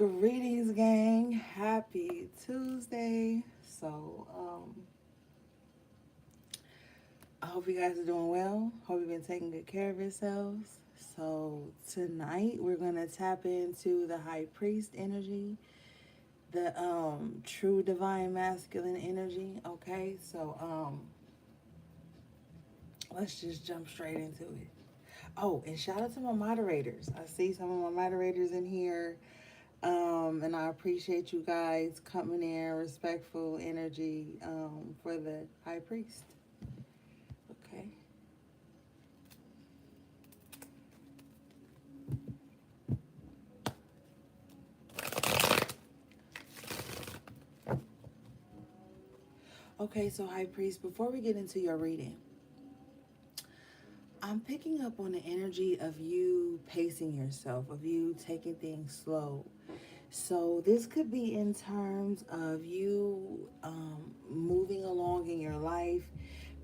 Greetings, gang. Happy Tuesday. I hope you guys are doing well. Hope you've been taking good care of yourselves. Tonight we're gonna tap into the high priest energy, the true divine masculine energy. Okay, let's just jump straight into it. Oh, and shout out to my moderators. I see some of my moderators in here. And I appreciate you guys coming in, respectful energy for the high priest. Okay. Okay, so high priest, before we get into your reading, I'm picking up on the energy of you pacing yourself, of you taking things slow. So this could be in terms of you moving along in your life,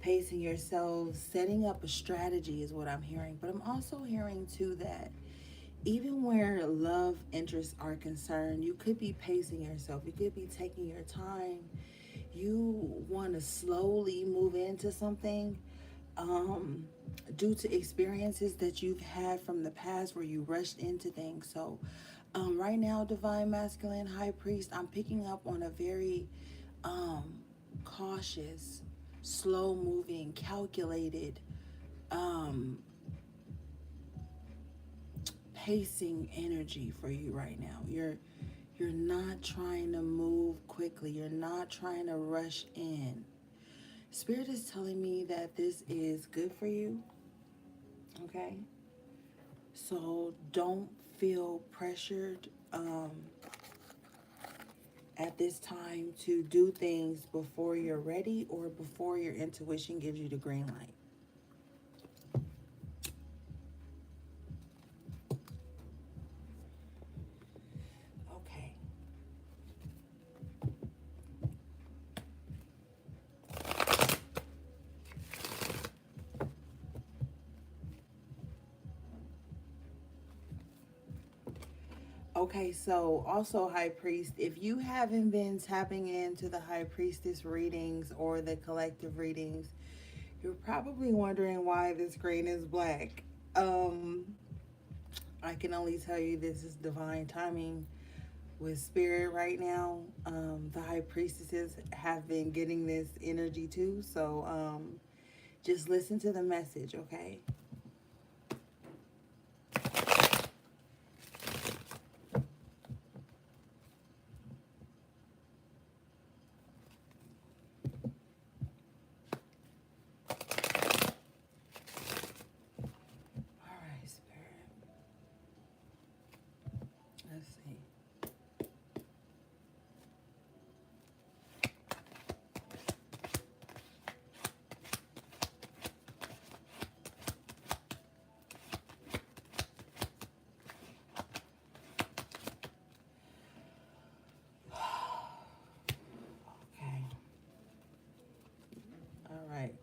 pacing yourself, setting up a strategy is what I'm hearing. But I'm also hearing too that even where love interests are concerned, you could be pacing yourself. You could be taking your time. You want to slowly move into something um, due to experiences that you've had from the past where you rushed into things. Right now, Divine Masculine High Priest, I'm picking up on a very cautious, slow moving, calculated, um, pacing energy for you right now. You're not trying to move quickly. You're not trying to rush in. Spirit is telling me that this is good for you. Okay? So don't feel pressured at this time to do things before you're ready or before your intuition gives you the green light. Okay. Okay, so also, High Priest, if you haven't been tapping into the High Priestess readings or the collective readings, you're probably wondering why the screen is black. Um, I can only tell you this is divine timing with spirit right now. The high priestesses have been getting this energy too. Just listen to the message, okay? All right, spirit. Let's see. Okay. All right.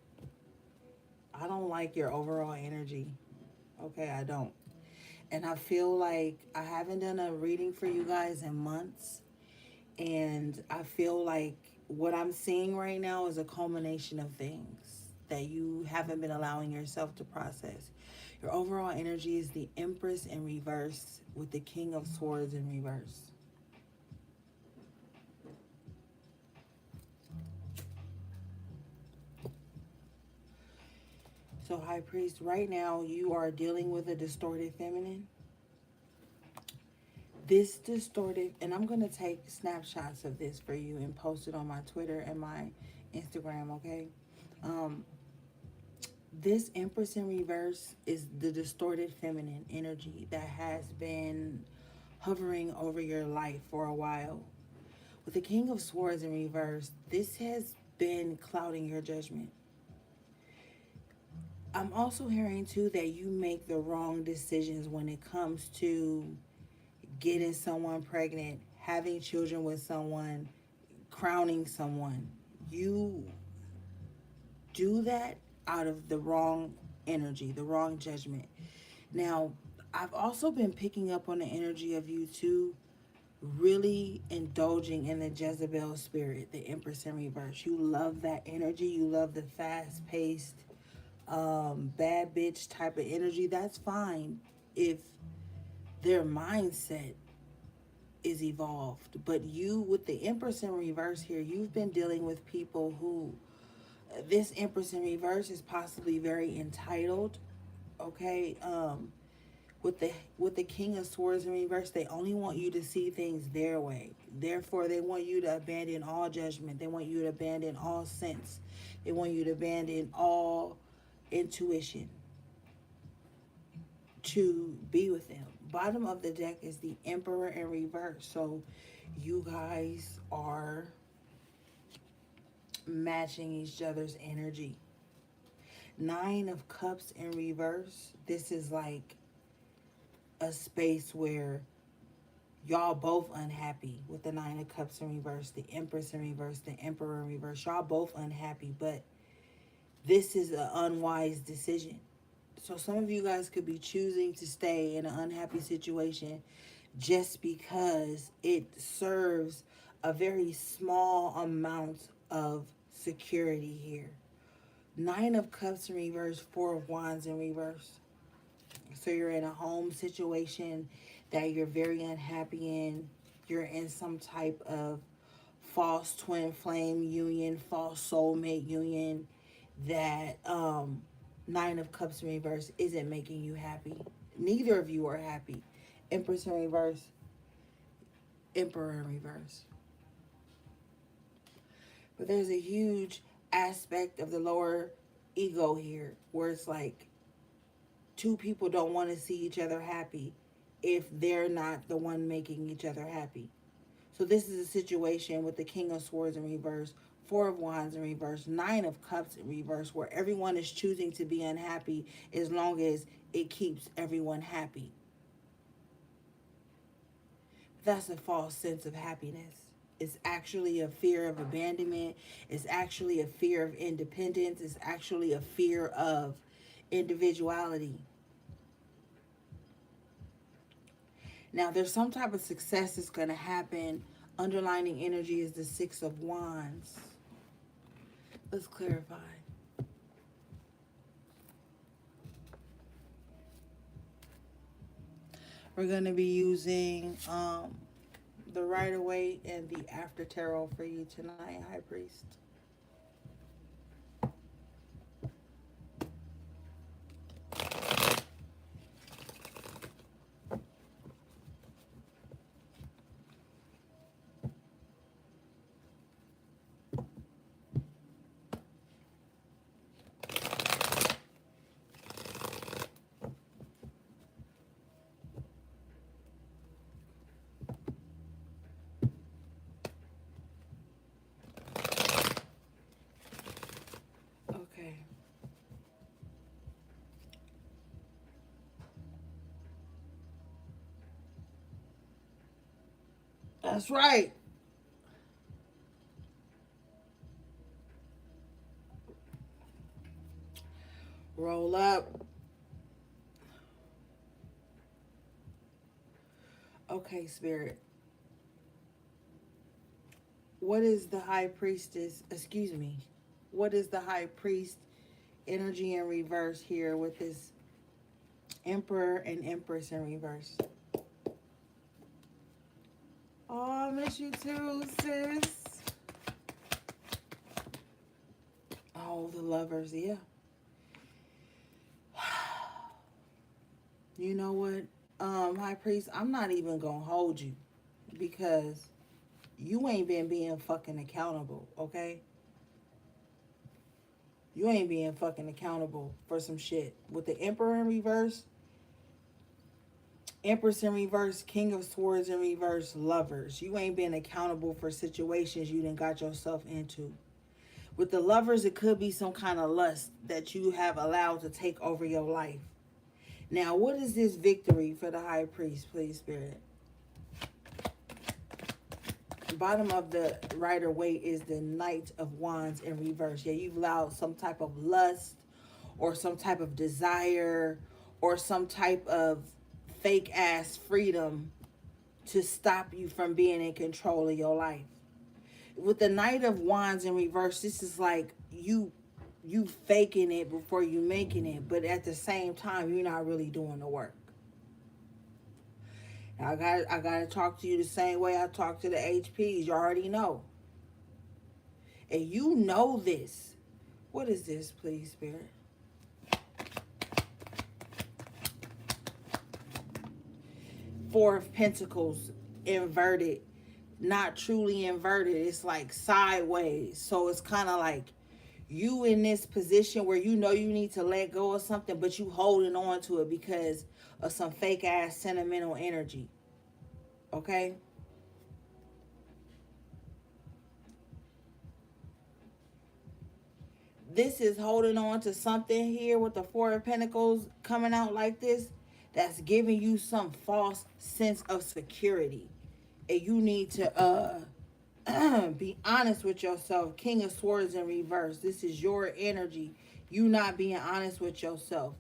I don't like your overall energy. Okay, I don't. And I feel like I haven't done a reading for you guys in months. And I feel like what I'm seeing right now is a culmination of things that you haven't been allowing yourself to process. Your overall energy is the Empress in reverse with the King of Swords in reverse. So, High Priest, right now you are dealing with a distorted feminine. This distorted, and I'm going to take snapshots of this for you and post it on my Twitter and my Instagram, okay? Um, this Empress in reverse is the distorted feminine energy that has been hovering over your life for a while. With the King of Swords in reverse, this has been clouding your judgment. I'm also hearing too that you make the wrong decisions when it comes to getting someone pregnant, having children with someone, crowning someone. You do that out of the wrong energy, the wrong judgment. Now, I've also been picking up on the energy of you too really indulging in the Jezebel spirit, the Empress in reverse. You love that energy. You love the fast paced, bad bitch type of energy. That's fine if their mindset is evolved. But you, with the Empress in reverse here, you've been dealing with people who, this Empress in reverse is possibly very entitled. Okay, with the King of Swords in reverse, they only want you to see things their way. Therefore, they want you to abandon all judgment. They want you to abandon all sense. They want you to abandon all intuition to be with them. Bottom of the deck is the Emperor in reverse. So you guys are matching each other's energy. Nine of Cups in reverse. This is like a space where y'all both unhappy with the Nine of Cups in reverse, the Empress in reverse, the Emperor in reverse. Y'all both unhappy, but this is an unwise decision. So some of you guys could be choosing to stay in an unhappy situation just because it serves a very small amount of security here. Nine of Cups in reverse, Four of Wands in reverse. So you're in a home situation that you're very unhappy in. You're in some type of false twin flame union, false soulmate union that Nine of Cups in reverse isn't making you happy. Neither of you are happy. Empress in reverse, Emperor in reverse. But there's a huge aspect of the lower ego here where it's like two people don't want to see each other happy if they're not the one making each other happy. So this is a situation with the King of Swords in reverse, Four of Wands in reverse, Nine of Cups in reverse, where everyone is choosing to be unhappy as long as it keeps everyone happy. That's a false sense of happiness. It's actually a fear of abandonment. It's actually a fear of independence. It's actually a fear of individuality. Now, there's some type of success that's going to happen. Underlining energy is the Six of Wands. Let's clarify. We're going to be using the Rider-Waite and the After Tarot for you tonight, High Priest. Okay. That's right. Roll up. Okay, Spirit. What is the High Priestess, excuse me, what is the High Priest energy in reverse here with this Emperor and Empress in reverse? Oh, I miss you too, sis. Oh, the Lovers, yeah. You know what, High Priest, I'm not even gonna hold you because you ain't been being fucking accountable, okay? You ain't being fucking accountable for some shit. With the Emperor in reverse, Empress in reverse, King of Swords in reverse, Lovers. You ain't been accountable for situations you done got yourself into. With the Lovers, it could be some kind of lust that you have allowed to take over your life. Now, what is this victory for the High Priest, please, Spirit? Bottom of the Rider-Waite is the Knight of Wands in reverse. Yeah, you've allowed some type of lust or some type of desire or some type of fake ass freedom to stop you from being in control of your life. With the Knight of Wands in reverse, this is like you faking it before you making it, but at the same time you're not really doing the work. Now, I gotta talk to you the same way I talk to the HPs. You already know. And you know this. What is this, please, Spirit? Four of Pentacles inverted. Not truly inverted. It's like sideways. So it's kind of like you in this position where you know you need to let go of something, but you holding on to it because of some fake ass sentimental energy. Okay? This is holding on to something here with the Four of Pentacles coming out like this that's giving you some false sense of security. And you need to be honest with yourself. King of Swords in reverse. This is your energy. You not being honest with yourself.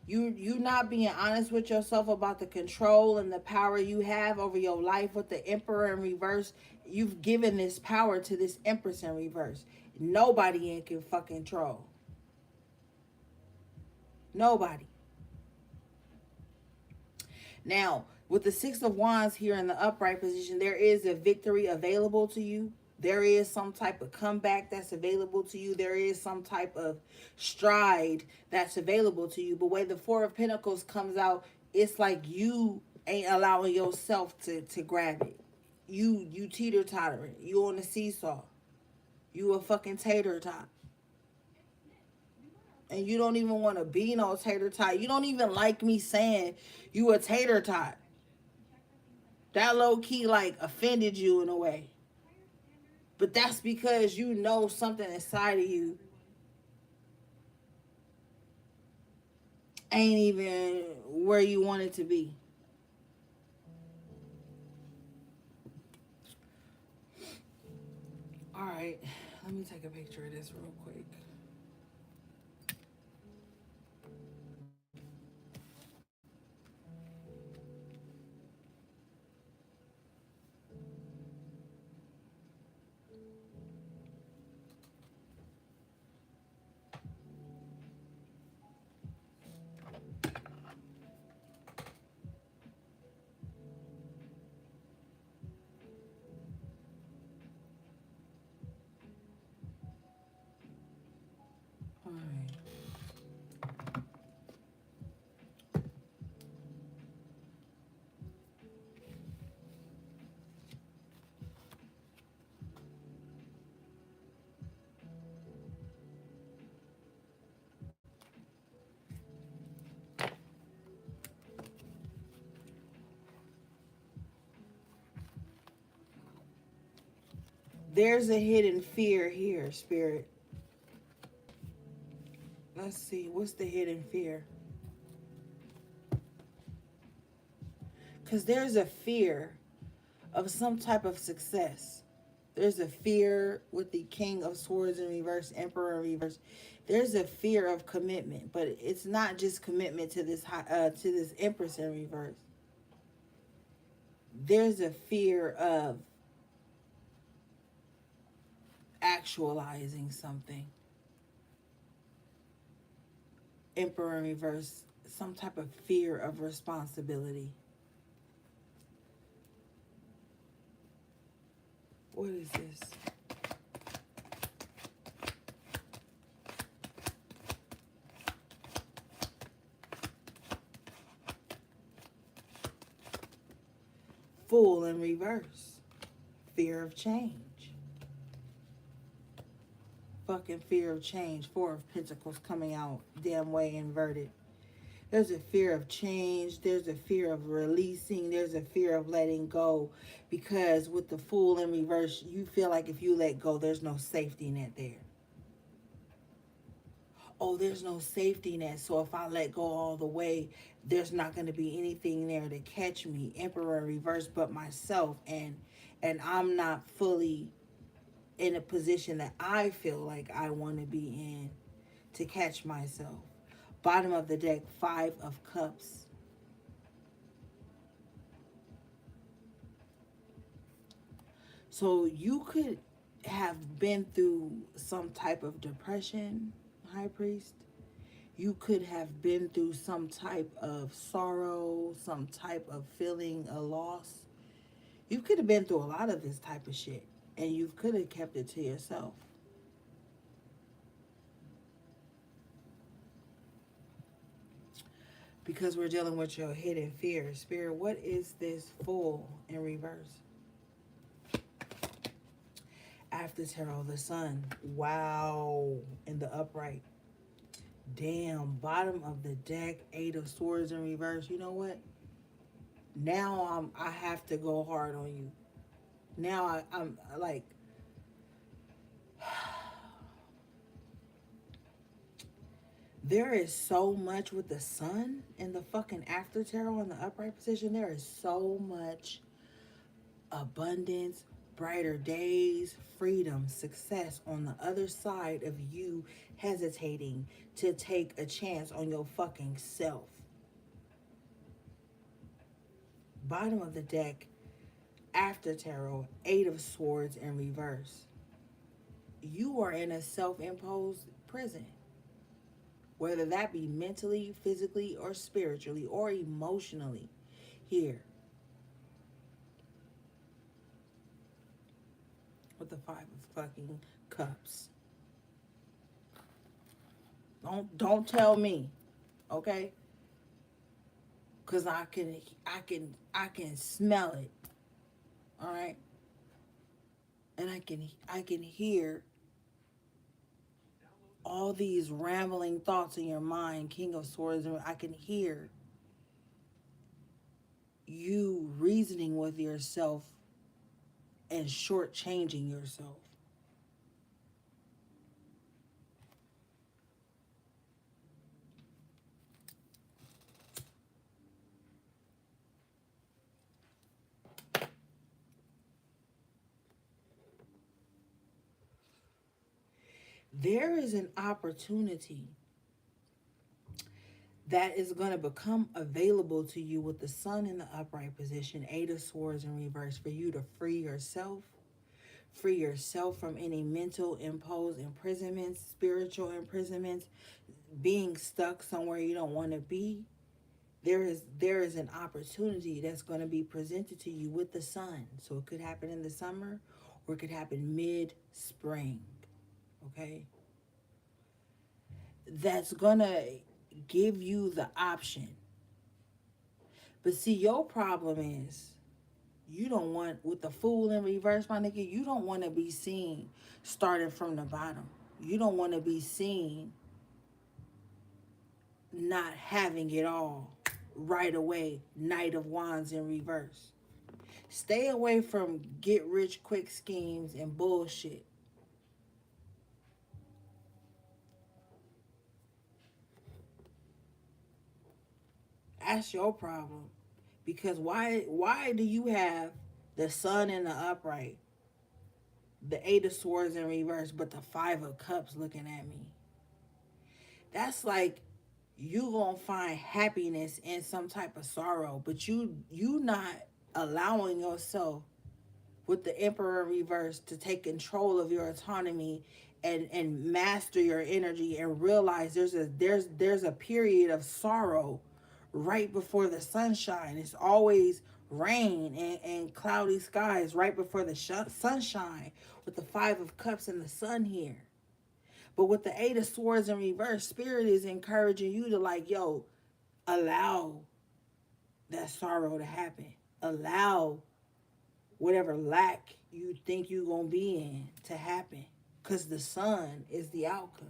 You not being honest with yourself about the control and the power you have over your life with the Emperor in reverse. You've given this power to this Empress in reverse. Nobody in can fucking control. Nobody. Now, with the Six of Wands here in the upright position, there is a victory available to you. There is some type of comeback that's available to you. There is some type of stride that's available to you. But when the Four of Pentacles comes out, it's like you ain't allowing yourself to grab it. You teeter-tottering. You on the seesaw. You a fucking tater tot. And you don't even want to be no tater tot. You don't even like me saying you a tater tot. That low key like offended you in a way. But that's because you know something inside of you ain't even where you want it to be. All right, let me take a picture of this real quick. All right. There's a hidden fear here, Spirit. Let's see, what's the hidden fear? Because there's a fear of some type of success. There's a fear with the King of Swords in reverse, Emperor in reverse. There's a fear of commitment, but it's not just commitment to this Empress in reverse. There's a fear of actualizing something. Emperor in reverse, some type of fear of responsibility. What is this? Fool in reverse. Fear of change. Fucking fear of change. Four of Pentacles coming out damn way inverted. There's a fear of change. There's a fear of releasing. There's a fear of letting go. Because with the Fool in reverse, you feel like if you let go, there's no safety net there. Oh, there's no safety net. So if I let go all the way, there's not going to be anything there to catch me. Emperor in reverse but myself. And I'm not fully in a position that I feel like I want to be in to catch myself. Bottom of the deck, 5 of Cups. So you could have been through some type of depression, High Priest. You could have been through some type of sorrow, some type of feeling a loss. You could have been through a lot of this type of shit, and you could have kept it to yourself. Because we're dealing with your hidden fear. Spirit, what is this Fool in reverse? After tarot, the Sun. Wow. In the upright. Damn. Bottom of the deck, Eight of Swords in reverse. You know what? Now I have to go hard on you. Now I'm like, there is so much with the Sun in the fucking after tarot in the upright position. There is so much abundance, brighter days, freedom, success on the other side of you hesitating to take a chance on your fucking self. Bottom of the deck, after tarot, Eight of Swords in reverse. You are in a self-imposed prison, whether that be mentally, physically, or spiritually, or emotionally. Here, with the Five of fucking Cups. Don't tell me, okay? Cause I can smell it. All right, and I can hear all these rambling thoughts in your mind, King of Swords, and I can hear you reasoning with yourself and shortchanging yourself. There is an opportunity that is going to become available to you with the Sun in the upright position, Eight of Swords in reverse, for you to free yourself from any mental imposed imprisonments, spiritual imprisonments, being stuck somewhere you don't want to be. There is an opportunity that's going to be presented to you with the Sun. So it could happen in the summer, or it could happen mid spring. Okay, that's going to give you the option. But see, your problem is you don't want, with the Fool in reverse, my nigga, you don't want to be seen starting from the bottom. You don't want to be seen not having it all right away. Knight of Wands in reverse. Stay away from get rich quick schemes and bullshit. That's your problem. Because why do you have the Sun in the upright, the Eight of Swords in reverse, but the Five of Cups looking at me? That's like you gonna find happiness in some type of sorrow, but you not allowing yourself with the Emperor reverse to take control of your autonomy and master your energy and realize there's a period of sorrow right before the sunshine. It's always rain and cloudy skies right before the sunshine, with the Five of Cups and the Sun here. But with the Eight of Swords in reverse, Spirit is encouraging you to, like, yo, allow that sorrow to happen. Allow whatever lack you think you're going to be in to happen. Because the Sun is the outcome.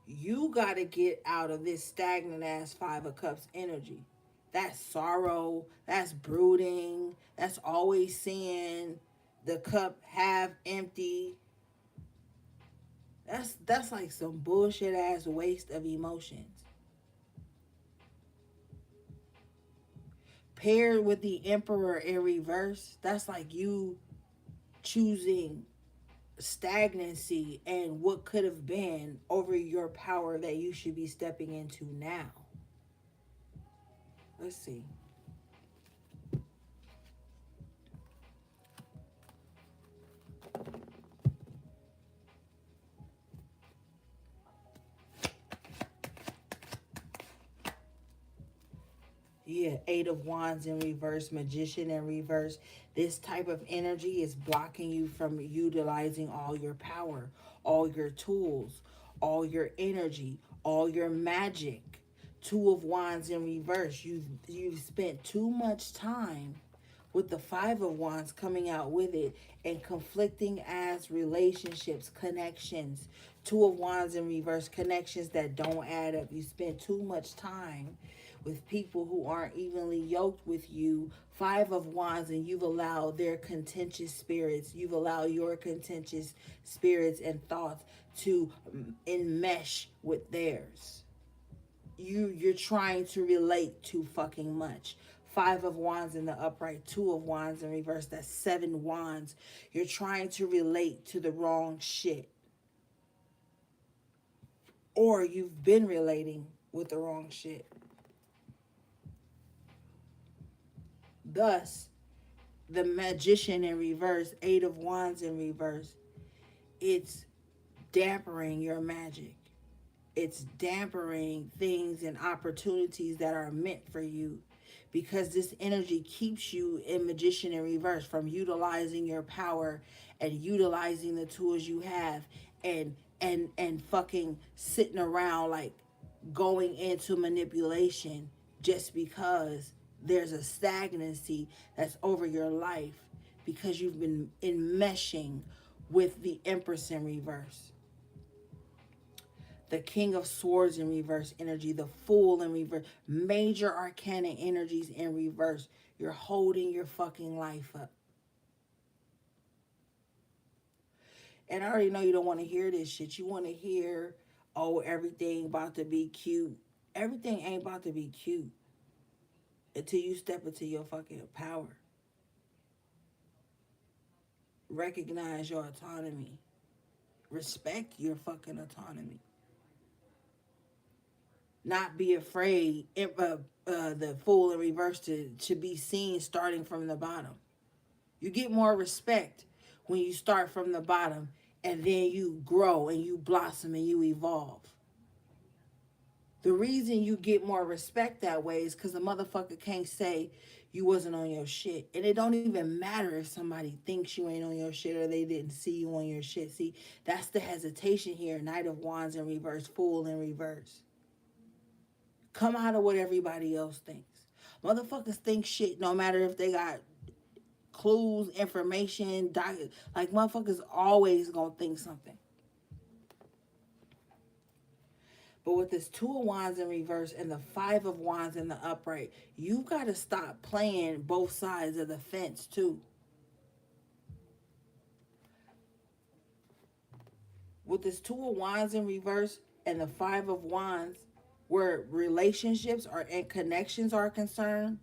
You got to get out of this stagnant ass Five of Cups energy. That's sorrow. That's brooding. That's always seeing the cup half empty. That's like some bullshit ass waste of emotions. Paired with the Emperor in reverse, that's like you choosing stagnancy and what could have been over your power that you should be stepping into now. Let's see. Yeah, Eight of Wands in reverse, Magician in reverse. This type of energy is blocking you from utilizing all your power, all your tools, all your energy, all your magic. Two of Wands in reverse. You've spent too much time with the Five of Wands coming out with it and conflicting as relationships, connections. Two of Wands in reverse, connections that don't add up. You spend too much time with people who aren't evenly yoked with you. Five of Wands, and you've allowed their contentious spirits, you've allowed your contentious spirits and thoughts to enmesh with theirs. You're trying to relate too fucking much. Five of Wands in the upright, Two of Wands in reverse. That's seven Wands. You're trying to relate to the wrong shit. Or you've been relating with the wrong shit. Thus, the Magician in reverse, Eight of Wands in reverse, it's dampering your magic. It's dampering things and opportunities that are meant for you, because this energy keeps you in Magician in reverse from utilizing your power and utilizing the tools you have, and fucking sitting around like going into manipulation just because there's a stagnancy that's over your life because you've been enmeshing with the Empress in reverse, the King of Swords in reverse energy, the Fool in reverse, major arcana energies in reverse. You're holding your fucking life up. And I already know you don't want to hear this shit. You want to hear, oh, everything about to be cute. Everything ain't about to be cute until you step into your fucking power. Recognize your autonomy. Respect your fucking autonomy. Not be afraid, the Fool in reverse, to be seen starting from the bottom. You get more respect when you start from the bottom and then you grow and you blossom and you evolve. The reason you get more respect that way is because the motherfucker can't say you wasn't on your shit. And it don't even matter if somebody thinks you ain't on your shit or they didn't see you on your shit. See, that's the hesitation here. Knight of Wands in reverse, Fool in reverse. Come out of what everybody else thinks. Motherfuckers think shit no matter if they got clues, information, like motherfuckers always gonna think something. But with this Two of Wands in reverse and the Five of Wands in the upright, you gotta stop playing both sides of the fence too. With this Two of Wands in reverse and the Five of Wands, where relationships are and connections are concerned,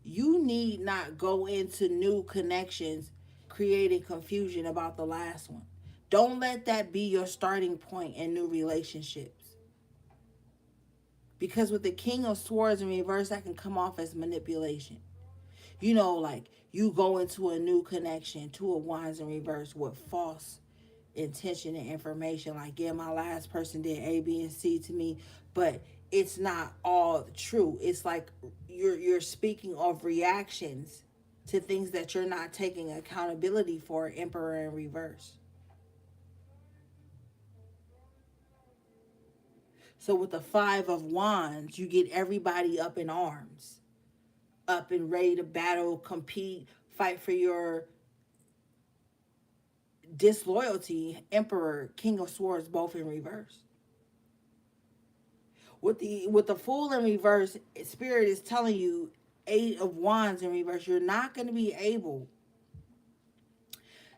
you need not go into new connections creating confusion about the last one. Don't let that be your starting point in new relationships. Because with the King of Swords in reverse, that can come off as manipulation. You know, like you go into a new connection, Two of Wands in reverse, with false intention and information. Like, yeah, my last person did A, B, and C to me, but it's not all true. It's like you're speaking of reactions to things that you're not taking accountability for. Emperor in reverse. So with the Five of Wands, you get everybody up in arms, up and ready to battle, compete, fight for your disloyalty. Emperor, King of Swords, both in reverse. With the Fool in reverse, Spirit is telling you, Eight of Wands in reverse, you're not going to be able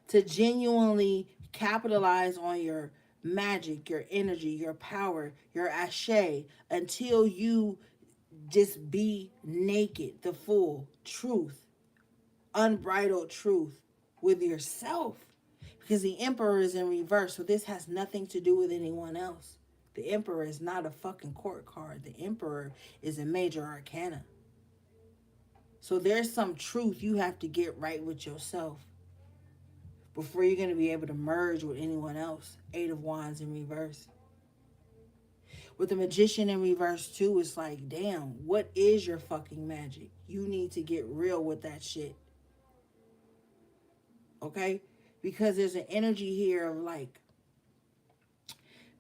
to genuinely capitalize on your magic, your energy, your power, your ashe until you just be naked, the full truth, unbridled truth with yourself. Because the Emperor is in reverse, so this has nothing to do with anyone else. The Emperor is not a fucking court card. The Emperor is a major arcana. So there's some truth you have to get right with yourself before you're going to be able to merge with anyone else. Eight of Wands in reverse. With the Magician in reverse too, it's like, damn, what is your fucking magic? You need to get real with that shit. Okay? Because there's an energy here of like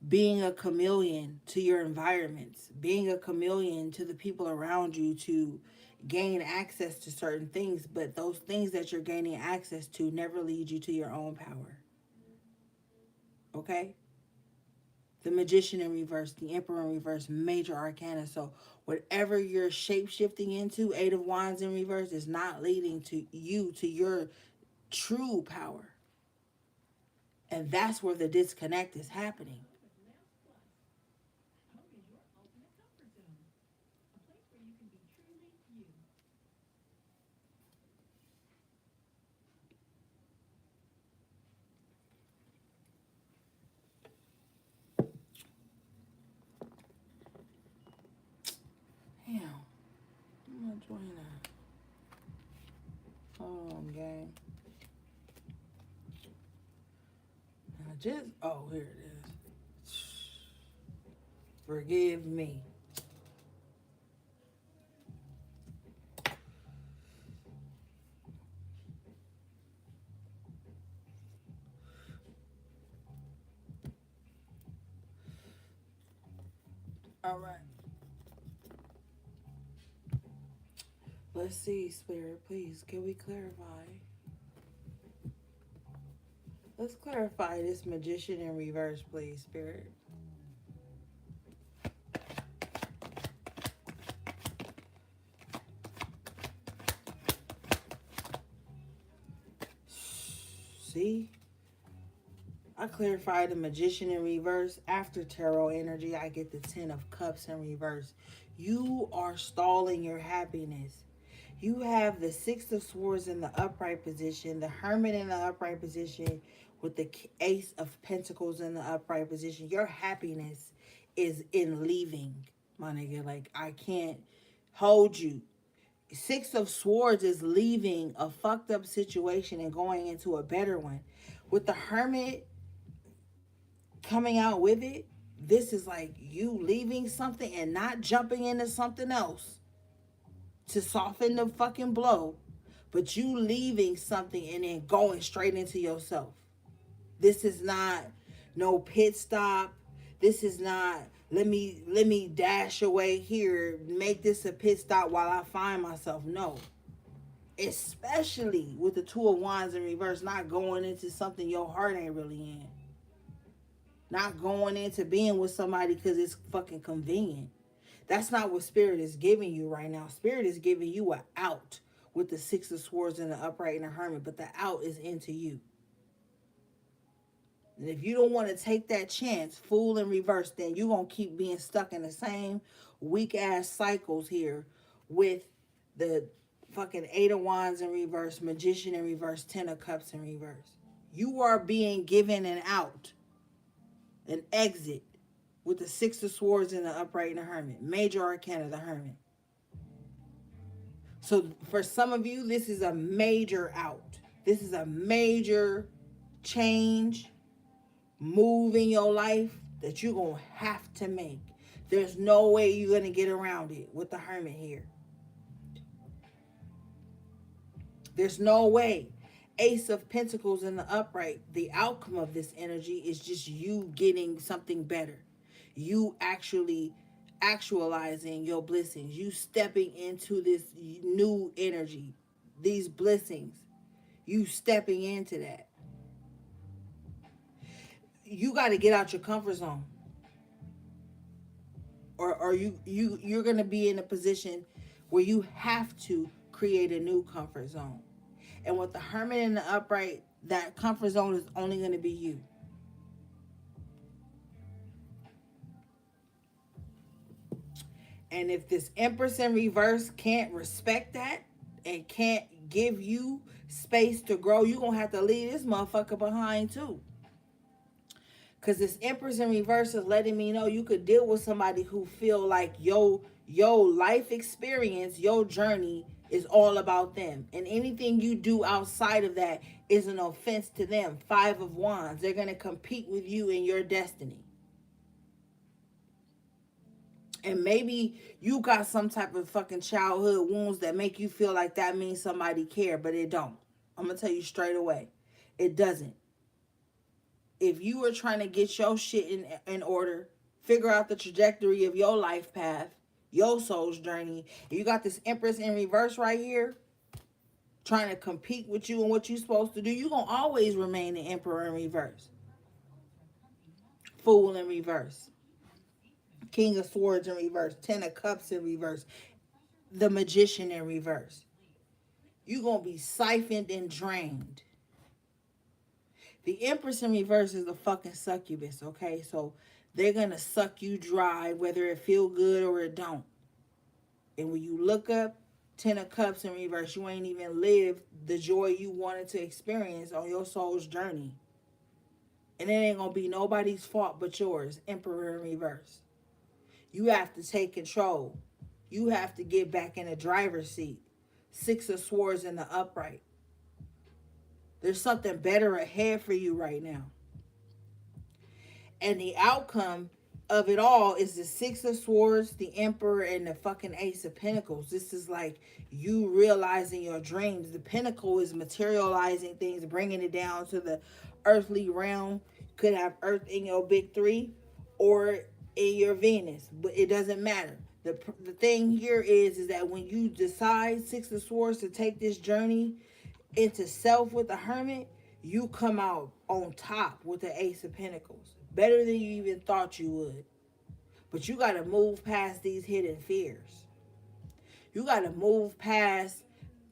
being a chameleon to your environments, being a chameleon to the people around you to gain access to certain things, but those things that you're gaining access to never lead you to your own power. Okay? The Magician in reverse, the Emperor in reverse, major arcana. So whatever you're shape shifting into, Eight of Wands in reverse, is not leading to you to your true power. And that's where the disconnect is happening. Damn, I'm not doing that. Hold on, gang. Now just, oh, here it is. Forgive me. All right. Let's see, Spirit, please, can we clarify? Let's clarify this Magician in reverse, please, Spirit. See? I clarified the Magician in reverse. After tarot energy, I get the Ten of Cups in reverse. You are stalling your happiness. You have the Six of Swords in the upright position, the Hermit in the upright position, with the Ace of Pentacles in the upright position. Your happiness is in leaving, my nigga. Like, I can't hold you. Six of Swords is leaving a fucked up situation and going into a better one. With the Hermit coming out with it, this is like you leaving something and not jumping into something else to soften the fucking blow, but you leaving something and then going straight into yourself. This is not no pit stop. This is not let me dash away here, make this a pit stop while I find myself. No. Especially with the Two of Wands in reverse, not going into something your heart ain't really in. Not going into being with somebody because it's fucking convenient. That's not what Spirit is giving you right now. Spirit is giving you an out with the Six of Swords and the upright and the Hermit, but the out is into you. And if you don't want to take that chance, Fool in reverse, then you're going to keep being stuck in the same weak ass cycles here with the fucking Eight of Wands in reverse, Magician in reverse, Ten of Cups in reverse. You are being given an out, an exit with the Six of Swords and the upright and the Hermit. Major arcana, the Hermit. So for some of you, this is a major out. This is a major change, move in your life that you're going to have to make. There's no way you're going to get around it with the Hermit here. There's no way. Ace of Pentacles in the upright. The outcome of this energy is just you getting something better. You actually actualizing your blessings. You stepping into this new energy. These blessings. You stepping into that. You got to get out your comfort zone. Or you're going to be in a position where you have to create a new comfort zone. And with the Hermit in the upright, that comfort zone is only going to be you. And if this Empress in reverse can't respect that and can't give you space to grow, you're going to have to leave this motherfucker behind too. Because this Empress in reverse is letting me know you could deal with somebody who feel like your life experience, your journey It's all about them. And anything you do outside of that is an offense to them. Five of Wands. They're going to compete with you in your destiny. And maybe you got some type of fucking childhood wounds that make you feel like that means somebody care, but it don't. I'm going to tell you straight away. It doesn't. If you are trying to get your shit in order, figure out the trajectory of your life path, your soul's journey, you got this Empress in reverse right here, trying to compete with you and what you're supposed to do, you're going to always remain the Emperor in reverse. Fool in reverse. King of Swords in reverse. Ten of Cups in reverse. The Magician in reverse. You're going to be siphoned and drained. The Empress in reverse is a fucking succubus, okay? So they're going to suck you dry, whether it feel good or it don't. And when you look up Ten of Cups in reverse, you ain't even lived the joy you wanted to experience on your soul's journey. And it ain't going to be nobody's fault but yours, Emperor in reverse. You have to take control. You have to get back in the driver's seat. Six of Swords in the upright. There's something better ahead for you right now. And the outcome of it all is the Six of Swords, the Emperor, and the fucking Ace of Pentacles. This is like you realizing your dreams. The Pentacle is materializing things, bringing it down to the earthly realm. Could have Earth in your big three or in your Venus, but it doesn't matter. The thing here is that when you decide, Six of Swords, to take this journey into self with the Hermit, you come out on top with the Ace of Pentacles. Better than you even thought you would. But you got to move past these hidden fears. You got to move past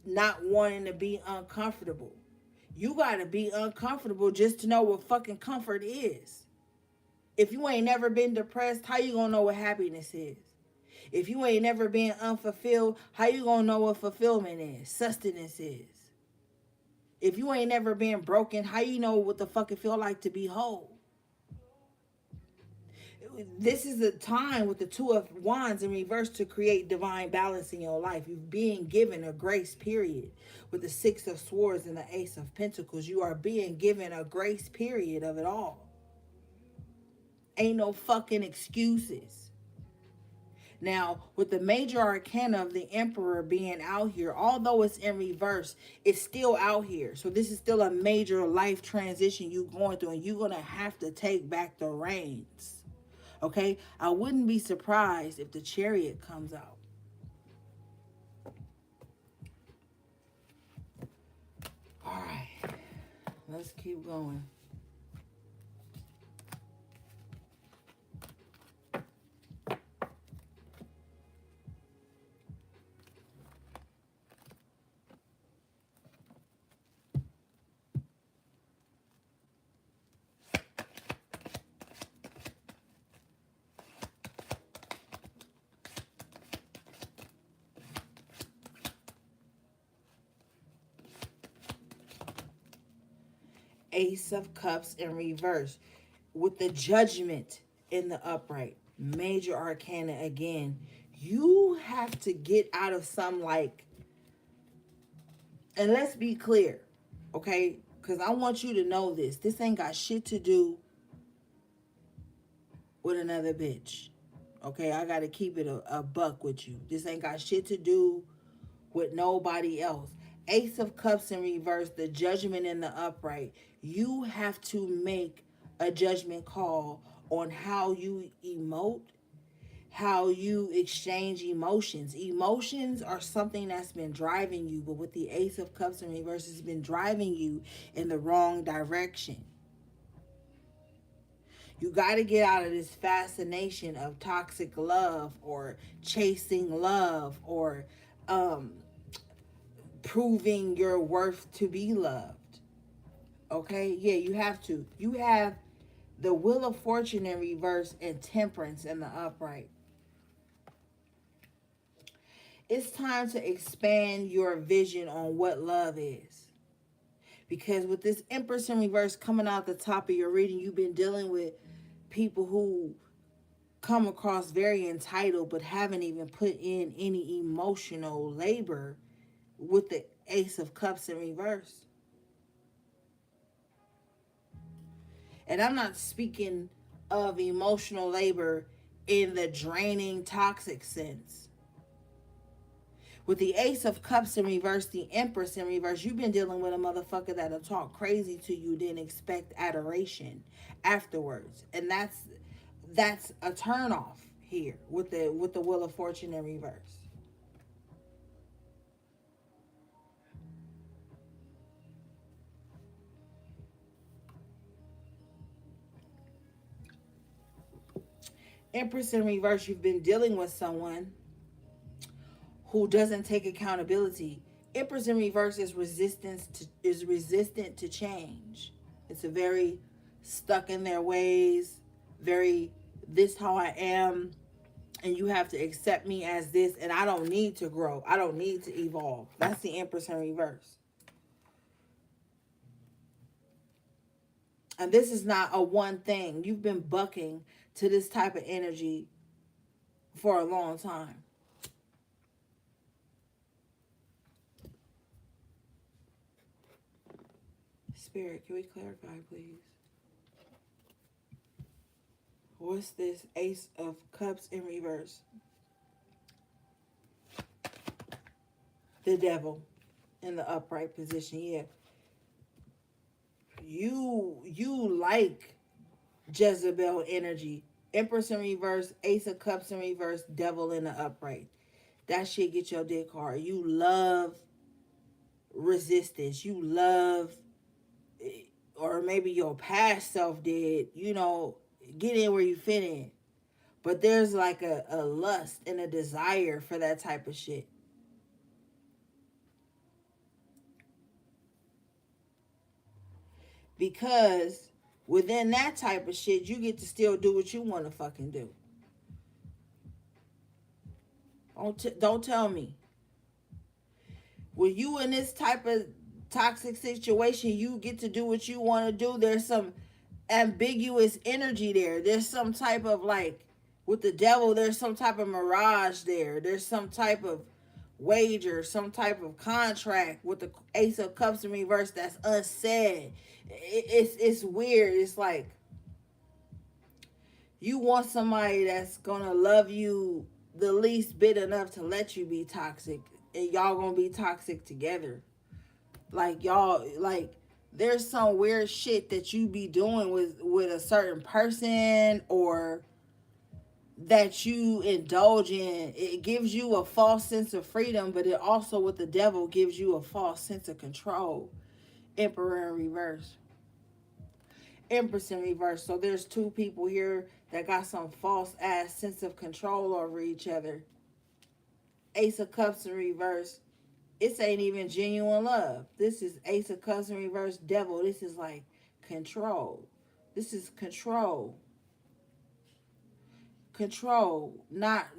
not wanting to be uncomfortable. You got to be uncomfortable just to know what fucking comfort is. If you ain't never been depressed, how you gonna know what happiness is? If you ain't never been unfulfilled, how you gonna know what fulfillment is, sustenance is? If you ain't never been broken, how you know what the fuck it feel like to be whole? This is a time with the Two of Wands in reverse to create divine balance in your life. You're being given a grace period. With the Six of Swords and the Ace of Pentacles, you are being given a grace period of it all. Ain't no fucking excuses. Now, with the major arcana of the Emperor being out here, although it's in reverse, it's still out here. So this is still a major life transition you going through, and you're going to have to take back the reins. Okay? I wouldn't be surprised if the Chariot comes out. All right. Let's keep going. Ace of Cups in reverse with the Judgment in the upright. Major arcana again. You have to get out of some and let's be clear, okay? Because I want you to know this. This ain't got shit to do with another bitch. Okay, I got to keep it a buck with you. This ain't got shit to do with nobody else. Ace of Cups in reverse, the Judgment in the upright. You have to make a judgment call on how you emote, how you exchange emotions. Emotions are something that's been driving you, but with the Ace of Cups in reverse, it's been driving you in the wrong direction. You got to get out of this fascination of toxic love or chasing love or proving your worth to be loved. Okay? Yeah, you have to. You have the Wheel of Fortune in reverse and Temperance in the upright. It's time to expand your vision on what love is. Because with this Empress in reverse coming out the top of your reading, you've been dealing with people who come across very entitled but haven't even put in any emotional labor with the Ace of Cups in reverse. And I'm not speaking of emotional labor in the draining, toxic sense. With the Ace of Cups in reverse, the Empress in reverse, you've been dealing with a motherfucker that'll talk crazy to you, then expect adoration afterwards. And that's a turnoff here with the Wheel of Fortune in reverse. Empress in reverse, you've been dealing with someone who doesn't take accountability. Empress in reverse is resistant to change. It's a very stuck in their ways, very this how I am, and you have to accept me as this, and I don't need to grow. I don't need to evolve. That's the Empress in reverse. And this is not a one thing. You've been bucking to this type of energy for a long time. Spirit, can we clarify, please? What's this Ace of Cups in reverse? The Devil in the upright position. Yeah. You like Jezebel energy. Empress in reverse, Ace of Cups in reverse, Devil in the upright. That shit get your dick hard. You love resistance. You love, or maybe your past self did, get in where you fit in. But there's like a lust and a desire for that type of shit. Because within that type of shit, you get to still do what you want to fucking do. Don't tell me. When you in this type of toxic situation, you get to do what you want to do. There's some ambiguous energy there. There's some type of like, with the Devil, there's some type of mirage there. There's some type of wager, some type of contract with the Ace of Cups in reverse that's unsaid. It's weird. It's like you want somebody that's gonna love you the least bit enough to let you be toxic, and y'all gonna be toxic together. Like y'all, like there's some weird shit that you be doing with a certain person, or that you indulge in. It gives you a false sense of freedom, but it also, with the Devil, gives you a false sense of control. Emperor in reverse, Empress in reverse. So there's two people here that got some false ass sense of control over each other. Ace of Cups in reverse. It ain't even genuine love. This is Ace of Cups in reverse, Devil. This is like control. This is control. Control. Not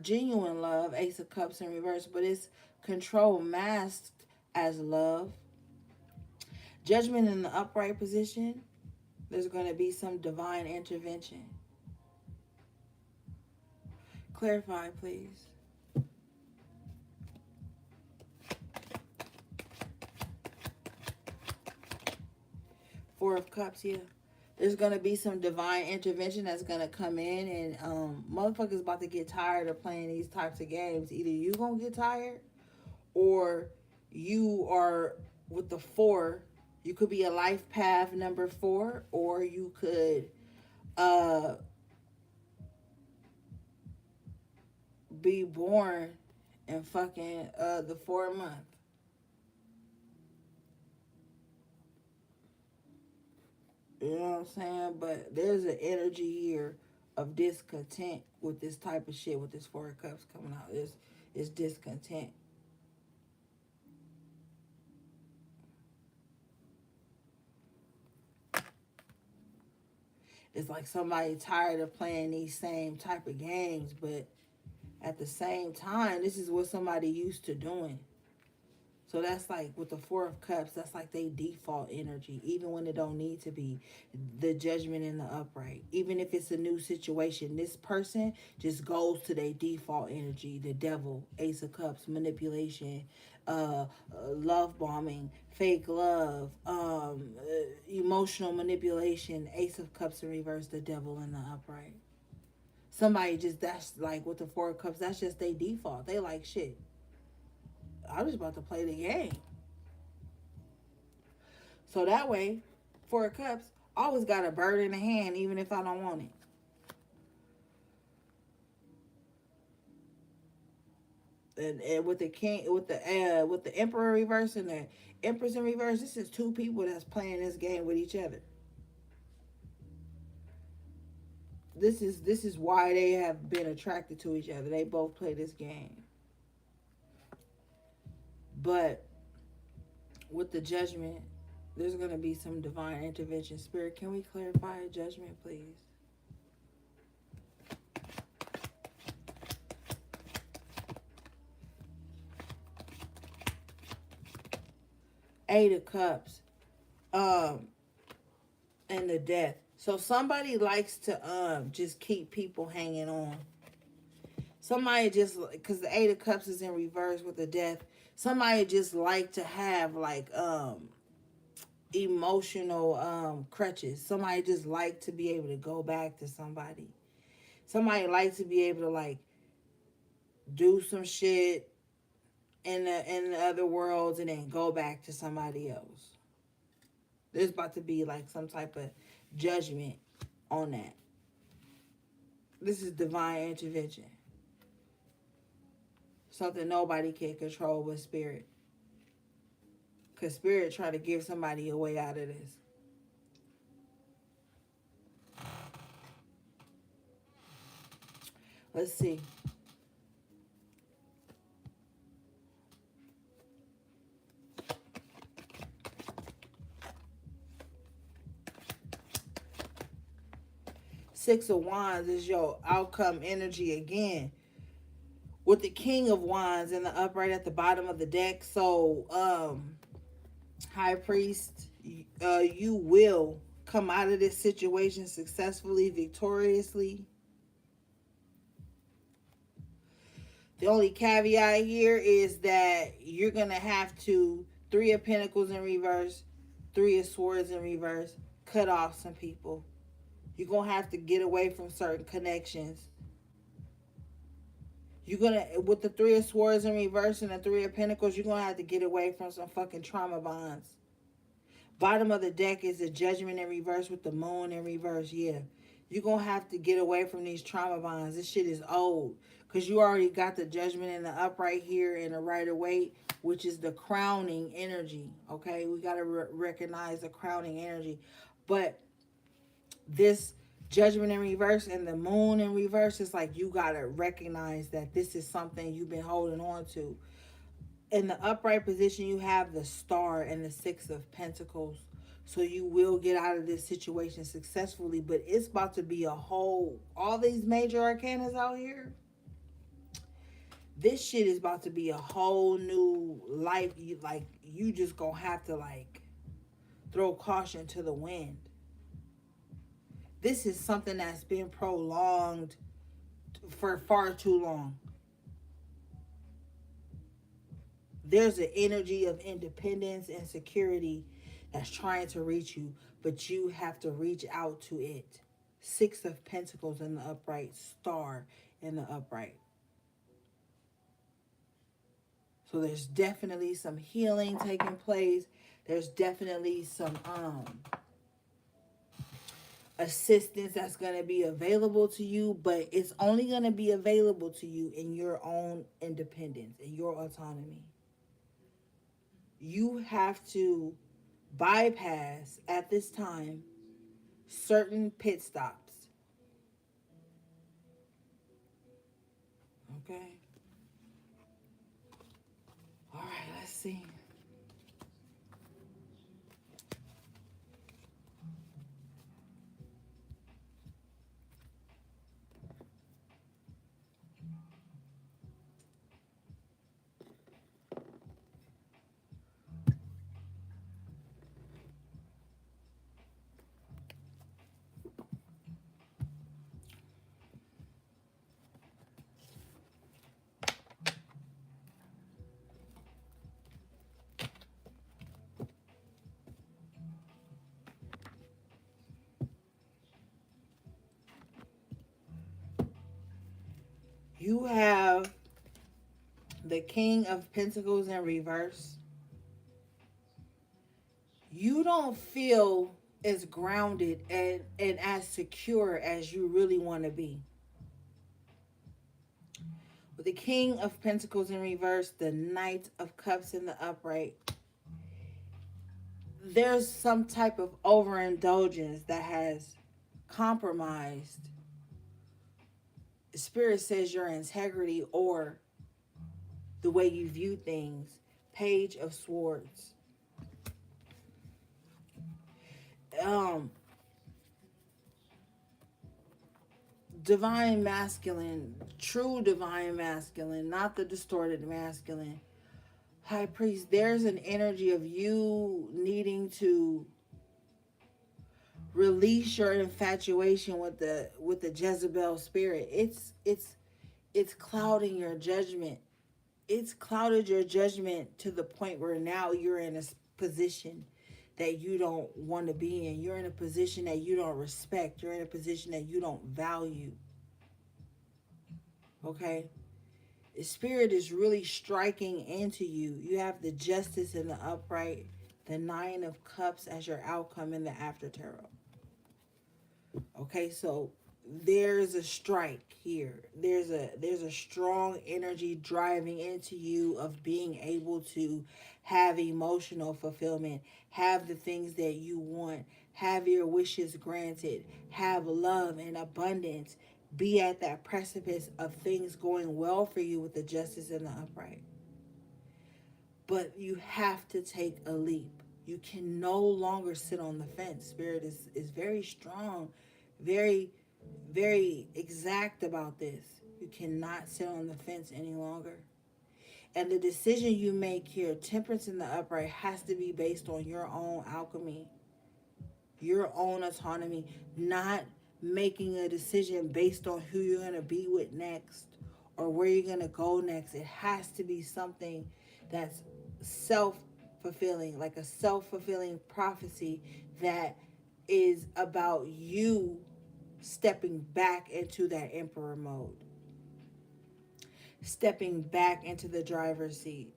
genuine love, Ace of Cups in reverse, but it's control masked as love. Judgment in the upright position. There's going to be some divine intervention. Clarify, please. Four of Cups, yeah. There's going to be some divine intervention that's going to come in, and motherfuckers about to get tired of playing these types of games. Either you going to get tired, or you are with the four. You could be a life path number 4, or you could be born in fucking the 4 month. You know what I'm saying? But there's an energy here of discontent with this type of shit, with this 4 of Cups coming out. It's discontent. It's like somebody tired of playing these same type of games, but at the same time, this is what somebody used to doing. So that's like with the Four of Cups, that's like they default energy, even when it don't need to be. The Judgment in the upright. Even if it's a new situation, this person just goes to their default energy. The Devil, Ace of Cups, manipulation, love bombing, fake love, emotional manipulation, Ace of Cups in reverse, the Devil in the upright. Somebody just, that's like with the Four of Cups, that's just their default. They like, shit, I was about to play the game. So that way, Four of Cups, always got a bird in the hand, even if I don't want it. And with the king, with the Emperor reverse and the Empress in reverse, this is two people that's playing this game with each other. This is why they have been attracted to each other. They both play this game. But with the Judgment, there's going to be some divine intervention. Spirit, can we clarify a judgment, please? Eight of Cups, and the Death. So somebody likes to just keep people hanging on. Somebody just, because the Eight of Cups is in reverse with the Death. Somebody just like to have like emotional crutches. Somebody just like to be able to go back to somebody. Somebody like to be able to like do some shit in the other worlds and then go back to somebody else. There's about to be like some type of judgment on that. This is divine intervention. Something nobody can control but Spirit. Because Spirit try to give somebody a way out of this. Let's see. Six of Wands is your outcome energy again. With the King of Wands in the upright at the bottom of the deck. So, High Priest, you will come out of this situation successfully, victoriously. The only caveat here is that you're going to have to, Three of Pentacles in reverse, Three of Swords in reverse, cut off some people. You're going to have to get away from certain connections. You're going to, with the Three of Swords in reverse and the Three of Pentacles, you're going to have to get away from some fucking trauma bonds. Bottom of the deck is the Judgment in reverse with the Moon in reverse. Yeah. You're going to have to get away from these trauma bonds. This shit is old. Because you already got the Judgment in the upright here and the Rider Waite, which is the crowning energy. Okay? We got to recognize the crowning energy. But this Judgment in reverse and the Moon in reverse is like you got to recognize that this is something you've been holding on to. In the upright position, you have the Star and the Six of Pentacles. So you will get out of this situation successfully. But it's about to be a whole, all these major arcanas out here, this shit is about to be a whole new life. You just gonna have to like throw caution to the wind. This is something that's been prolonged for far too long. There's an energy of independence and security that's trying to reach you, but you have to reach out to it. Six of Pentacles in the upright, Star in the upright. So there's definitely some healing taking place. There's definitely some assistance that's going to be available to you, but it's only going to be available to you in your own independence, in your autonomy. You have to bypass at this time certain pit stops. Okay? All right, let's see. You have the King of Pentacles in reverse. You don't feel as grounded and as secure as you really want to be. With the King of Pentacles in reverse, the Knight of Cups in the upright, there's some type of overindulgence that has compromised. Spirit says your integrity or the way you view things. Page of Swords. Um, Divine masculine, true divine masculine, not the distorted masculine. High priest, there's an energy of you needing to release your infatuation with the Jezebel spirit. It's clouding your judgment. It's clouded your judgment to the point where now you're in a position that you don't want to be in. You're in a position that you don't respect. You're in a position that you don't value. Okay? The spirit is really striking into you. You have the Justice in the upright, the Nine of Cups as your outcome in the after tarot. Okay, so there's a strike here. There's a strong energy driving into you of being able to have emotional fulfillment, have the things that you want, have your wishes granted, have love and abundance, be at that precipice of things going well for you with the Justice in the upright. But you have to take a leap. You can no longer sit on the fence. Spirit is very strong, very, very exact about this. You cannot sit on the fence any longer. And the decision you make here, Temperance in the upright, has to be based on your own alchemy, your own autonomy, not making a decision based on who you're going to be with next or where you're going to go next. It has to be something that's self-fulfilling, like a self-fulfilling prophecy that is about you stepping back into that emperor mode, stepping back into the driver's seat,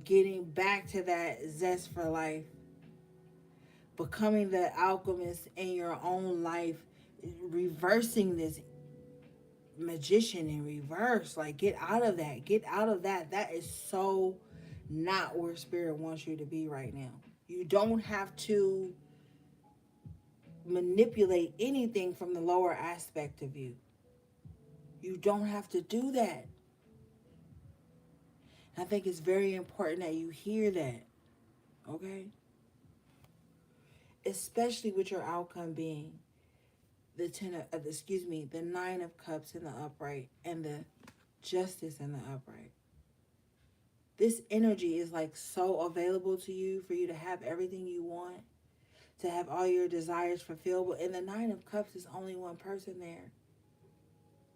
getting back to that zest for life, becoming the alchemist in your own life, reversing this magician in reverse. Like, get out of that. Get out of that. That is so not where spirit wants you to be right now. You don't have to manipulate anything from the lower aspect of you. You don't have to do that. I think it's very important that you hear that. Okay? Especially with your outcome being the Nine of Cups in the upright and the Justice in the upright. This energy is like so available to you for you to have everything you want, to have all your desires fulfilled. But in the Nine of Cups is only one person there.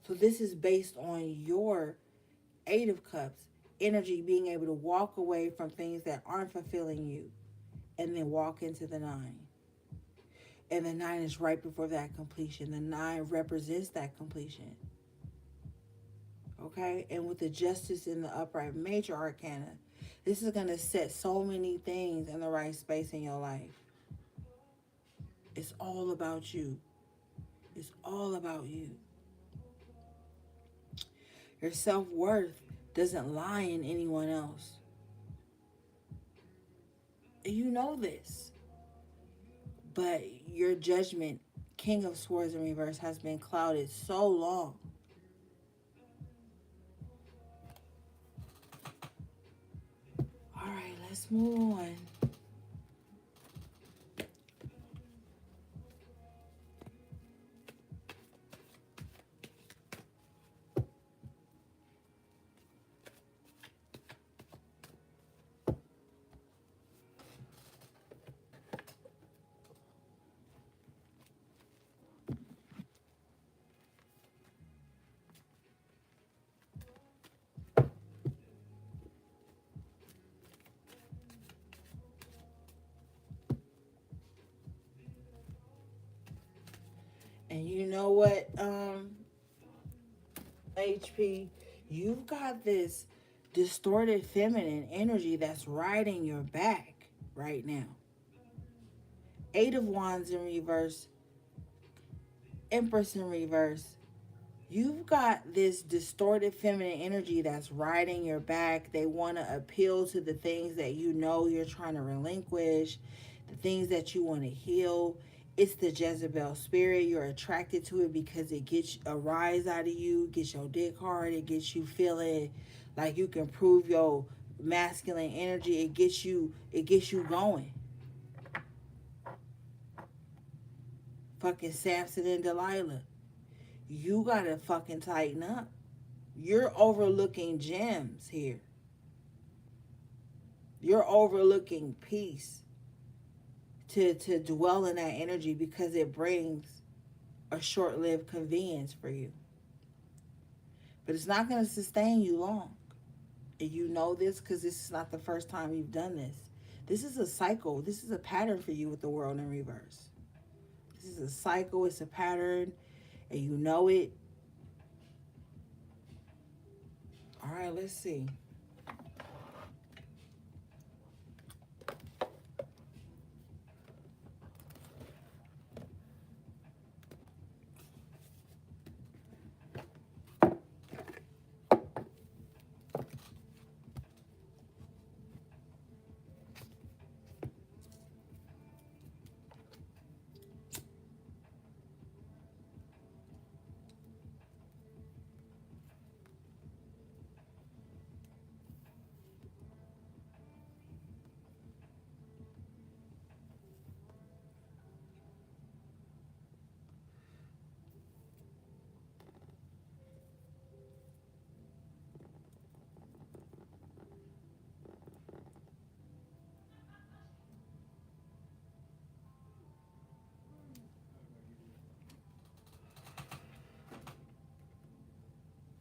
So this is based on your Eight of Cups energy, being able to walk away from things that aren't fulfilling you and then walk into the Nine. And the Nine is right before that completion. The Nine represents that completion. Okay? And with the Justice in the upright, major arcana, this is going to set so many things in the right space in your life. It's all about you. It's all about you. Your self-worth doesn't lie in anyone else. And you know this. But your judgment, King of Swords in reverse, has been clouded so long. All right, let's move on. And you know what, HP, you've got this distorted feminine energy that's riding your back right now. Eight of Wands in reverse, Empress in reverse. You've got this distorted feminine energy that's riding your back. They want to appeal to the things that you know you're trying to relinquish, the things that you want to heal. It's the Jezebel spirit. You're attracted to it because it gets a rise out of you, gets your dick hard, it gets you feeling like you can prove your masculine energy. It gets you going. Fucking Samson and Delilah. You gotta fucking tighten up. You're overlooking gems here. You're overlooking peace to dwell in that energy because it brings a short-lived convenience for you. But it's not going to sustain you long. And you know this because this is not the first time you've done this. This is a cycle. This is a pattern for you with the world in reverse. This is a cycle. It's a pattern. And you know it. All right, let's see.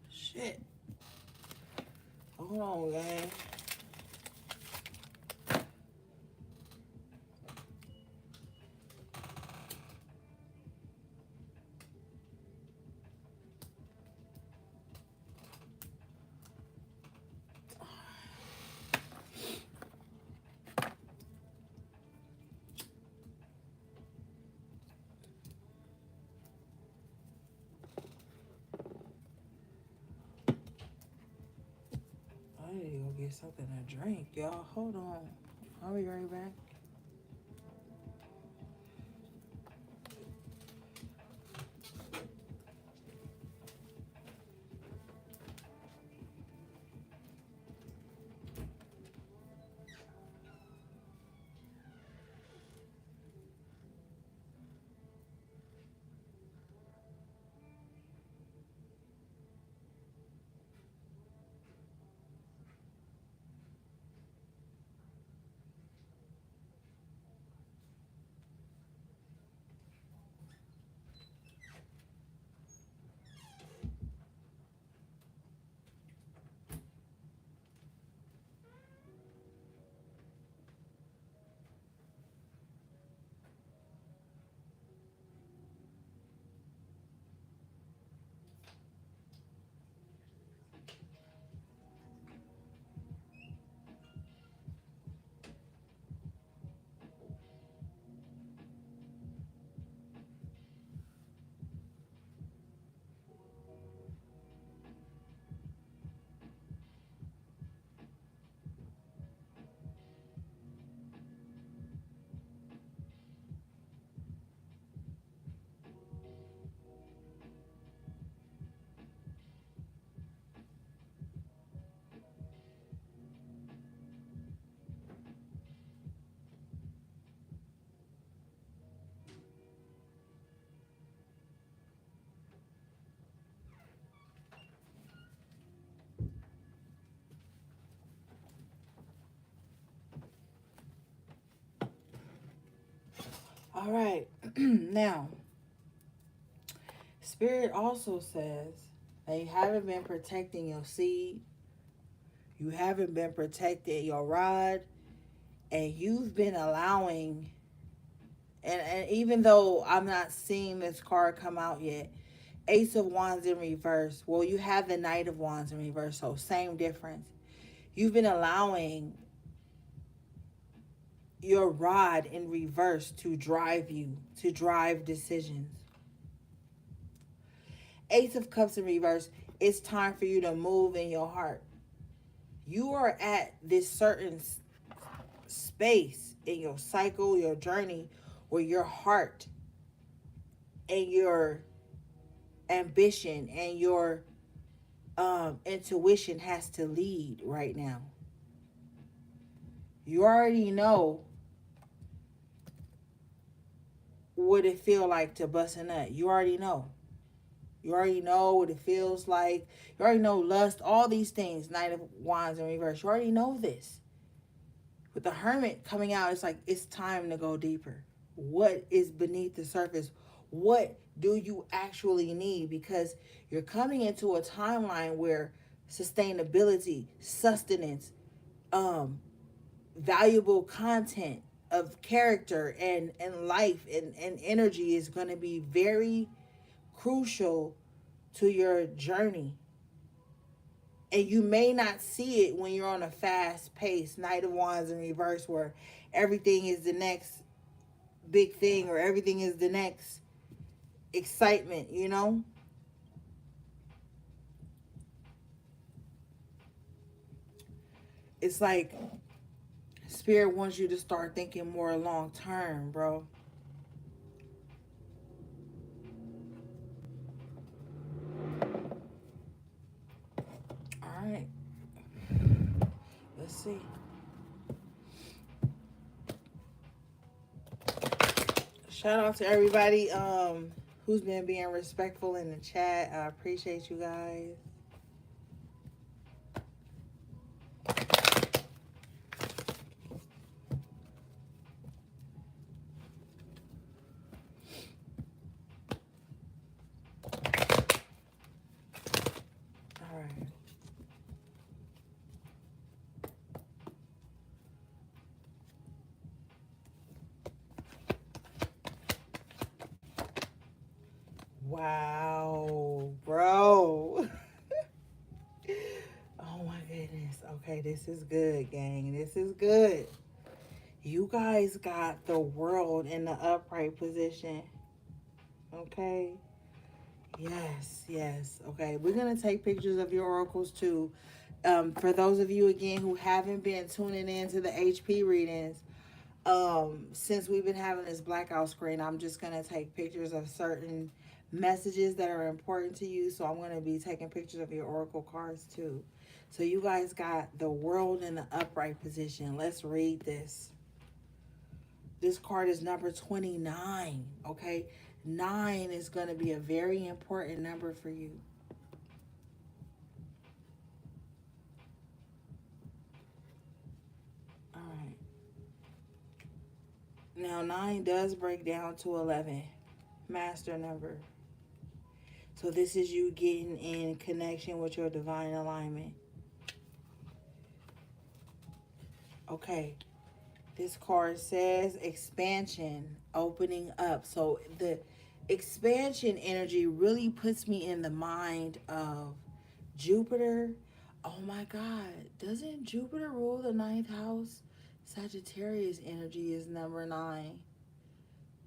Shit. Hold on, gang. I need to go get something to drink, y'all. Hold on. I'll be right back. All right. Now, Spirit also says that you haven't been protecting your seed, you haven't been protecting your rod, and you've been allowing, and even though I'm not seeing this card come out yet, Ace of Wands in reverse. Well, you have the Knight of Wands in reverse, so same difference. You've been allowing your rod in reverse to drive you, to drive decisions. Ace of Cups in reverse. It's time for you to move in your heart. You are at this certain space in your cycle, your journey, where your heart and your ambition and your intuition has to lead right now. You already know what it feel like to bust a nut. You already know. You already know what it feels like. You already know lust, all these things. Knight of Wands in reverse. You already know this. With the Hermit coming out, it's like it's time to go deeper. What is beneath the surface? What do you actually need? Because you're coming into a timeline where sustainability, sustenance, valuable content of character and life and energy is going to be very crucial to your journey. And you may not see it when you're on a fast pace, Knight of Wands in reverse, where everything is the next big thing or everything is the next excitement, you know? It's like Spirit wants you to start thinking more long term, bro. All right. Let's see. Shout out to everybody who's been being respectful in the chat. I appreciate you guys. All right. Wow, bro. Oh my goodness. Okay, this is good, gang. This is good. You guys got the world in the upright position. Okay. Yes, yes. Okay, we're going to take pictures of your oracles too. For those of you, again, who haven't been tuning in to the HP readings, since we've been having this blackout screen, I'm just going to take pictures of certain messages that are important to you. So I'm going to be taking pictures of your oracle cards too. So you guys got the world in the upright position. Let's read this. This card is number 29, okay? 9 is going to be a very important number for you. All right. Now, 9 does break down to 11, master number. So this is you getting in connection with your divine alignment. Okay. This card says expansion, opening up. So the expansion energy really puts me in the mind of Jupiter. Oh my God. Doesn't Jupiter rule the ninth house? Sagittarius energy is number 9,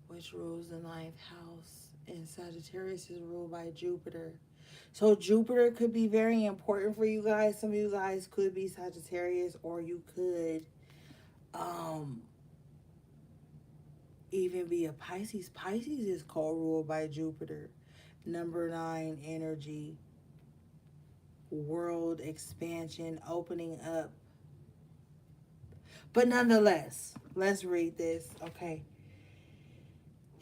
which rules the ninth house. And Sagittarius is ruled by Jupiter. So Jupiter could be very important for you guys. Some of you guys could be Sagittarius, or you could um even be a Pisces. Pisces is co-ruled by Jupiter. Number 9 energy, world expansion, opening up. But nonetheless, let's read this. Okay.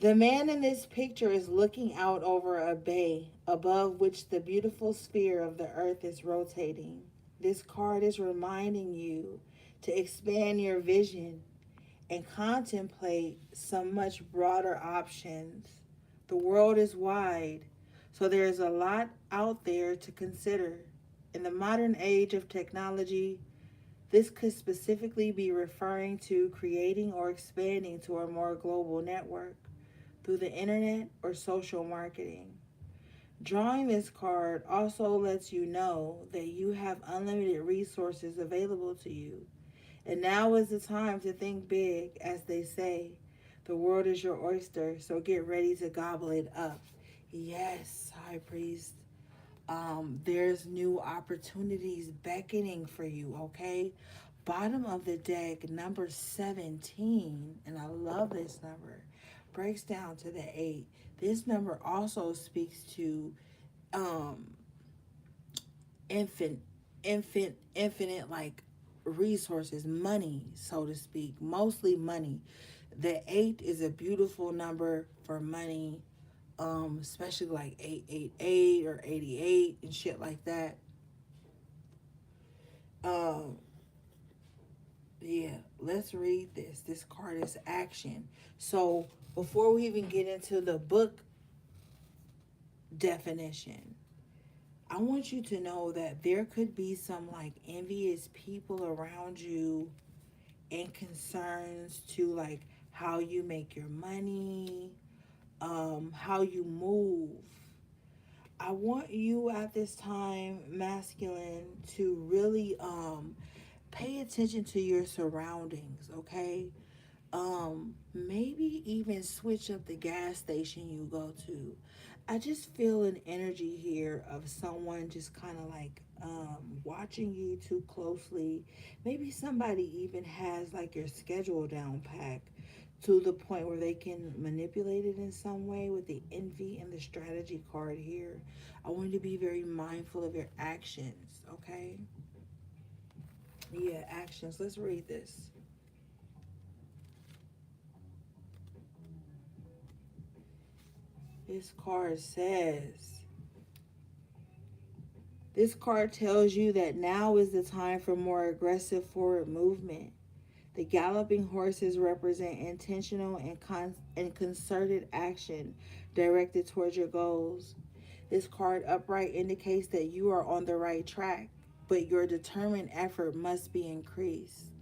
The man in this picture is looking out over a bay above which the beautiful sphere of the earth is rotating. This card is reminding you to expand your vision and contemplate some much broader options. The world is wide, so there's a lot out there to consider. In the modern age of technology, this could specifically be referring to creating or expanding to a more global network through the internet or social marketing. Drawing this card also lets you know that you have unlimited resources available to you. And now is the time to think big, as they say. The world is your oyster, so get ready to gobble it up. Yes, High Priest. There's new opportunities beckoning for you, okay? Bottom of the deck, number 17, and I love this number, breaks down to the 8. This number also speaks to um infant infinite like resources, money, so to speak, mostly money. The 8 is a beautiful number for money, especially like 888 or 88 and shit like that. um yeah, let's read this. This card is action. So before we even get into the book definition, I want you to know that there could be some like envious people around you and concerns to like how you make your money, how you move. I want you at this time, masculine, to really pay attention to your surroundings, okay? Maybe even switch up the gas station you go to. I just feel an energy here of someone just kind of like watching you too closely. Maybe somebody even has like your schedule down pat to the point where they can manipulate it in some way with the envy and the strategy card here. I want you to be very mindful of your actions, okay? Yeah, actions. Let's read this. This card says, this card tells you that now is the time for more aggressive forward movement. The galloping horses represent intentional and concerted action directed towards your goals. This card upright indicates that you are on the right track, but your determined effort must be increased.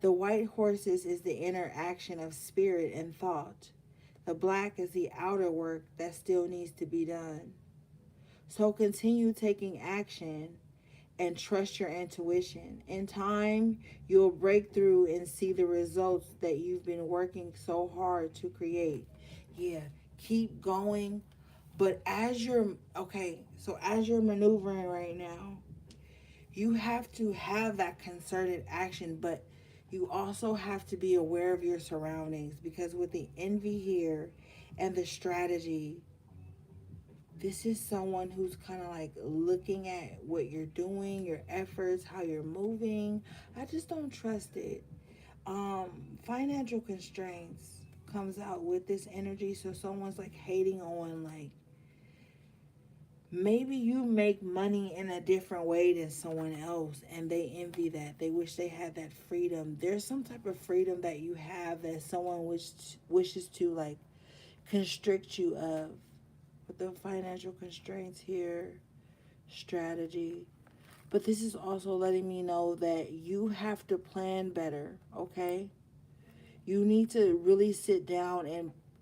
The white horses is the inner action of spirit and thought. The black is the outer work that still needs to be done. So continue taking action and trust your intuition. In time, you'll break through and see the results that you've been working so hard to create. Yeah, keep going. But as you're, okay, so as you're maneuvering right now, you have to have that concerted action, but you also have to be aware of your surroundings, because with the envy here and the strategy, this is someone who's kind of like looking at what you're doing, your efforts, how you're moving. I just don't trust it. Financial constraints comes out with this energy, so someone's like hating on like, maybe you make money in a different way than someone else and they envy that. They wish they had that freedom. There's some type of freedom that you have that someone wishes to like constrict you of. With the financial constraints here, strategy. But this is also letting me know that you have to plan better, okay? You need to really sit down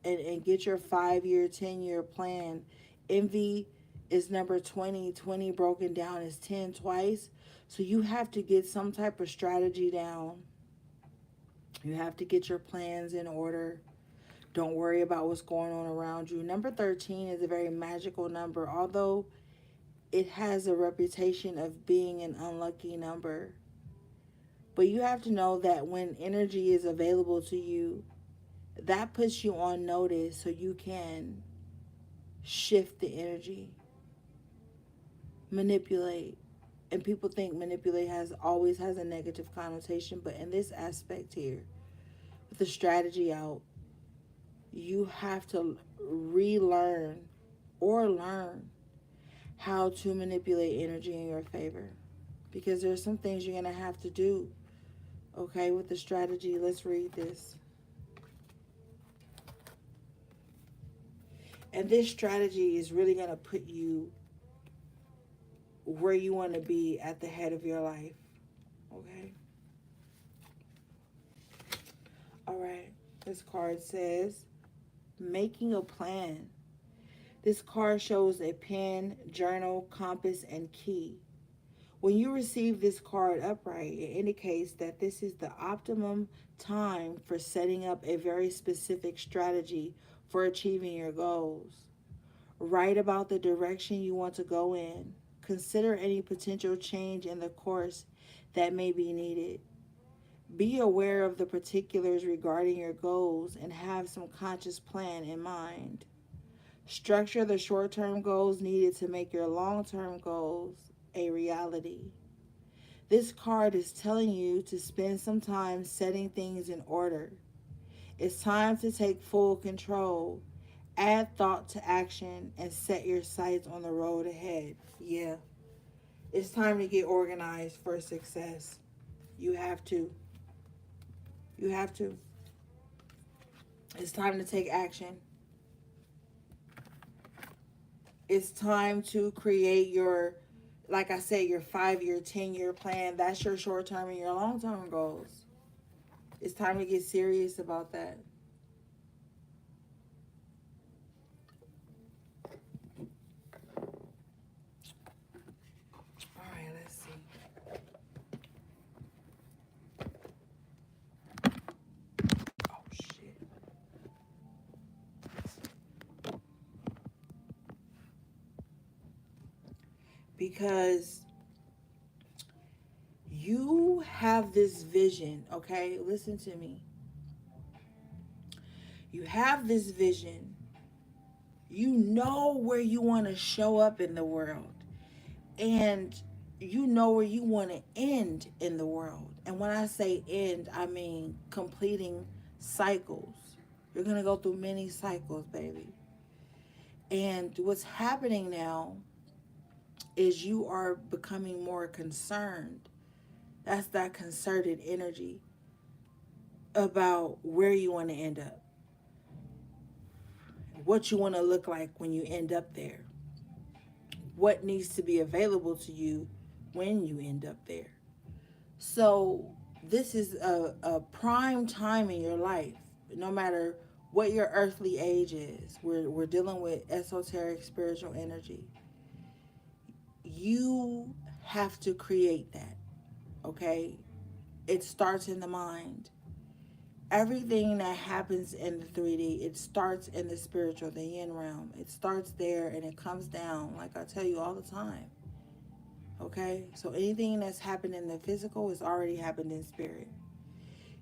and get your 5 year, 10 year plan. Envy is number 20. 20 broken down is 10 twice. So you have to get some type of strategy down. You have to get your plans in order. Don't worry about what's going on around you. Number 13 is a very magical number, although it has a reputation of being an unlucky number. But you have to know that when energy is available to you, that puts you on notice so you can shift the energy, manipulate. And people think manipulate has always has a negative connotation, but in this aspect here, with the strategy out, you have to relearn or learn how to manipulate energy in your favor, because there's some things you're going to have to do. Okay, with the strategy, let's read this. And this strategy is really going to put you where you want to be at the head of your life. Okay? All right. This card says, making a plan. This card shows a pen, journal, compass, and key. When you receive this card upright, it indicates that this is the optimum time for setting up a very specific strategy for achieving your goals. Write about the direction you want to go in. Consider any potential change in the course that may be needed. Be aware of the particulars regarding your goals and have some conscious plan in mind. Structure the short term goals needed to make your long term goals a reality. This card is telling you to spend some time setting things in order. It's time to take full control, add thought to action, and set your sights on the road ahead. Yeah, it's time to get organized for success. You have to. You have to. It's time to take action. It's time to create your, like I said, your 5 year, 10 year plan. That's your short term and your long term goals. It's time to get serious about that. All right, let's see. Oh, shit. Because you have this vision, okay? Listen to me. You have this vision. You know where you want to show up in the world. And you know where you want to end in the world. And when I say end, I mean completing cycles. You're going to go through many cycles, baby. And what's happening now is you are becoming more concerned. That's that concerted energy about where you want to end up, what you want to look like when you end up there, what needs to be available to you when you end up there. So, this is a prime time in your life, no matter what your earthly age is. We're dealing with esoteric spiritual energy. You have to create that, okay? It starts in the mind. Everything that happens in the 3D, it starts in the spiritual, the yin realm. It starts there and it comes down, like I tell you all the time. Okay? So anything that's happened in the physical has already happened in spirit.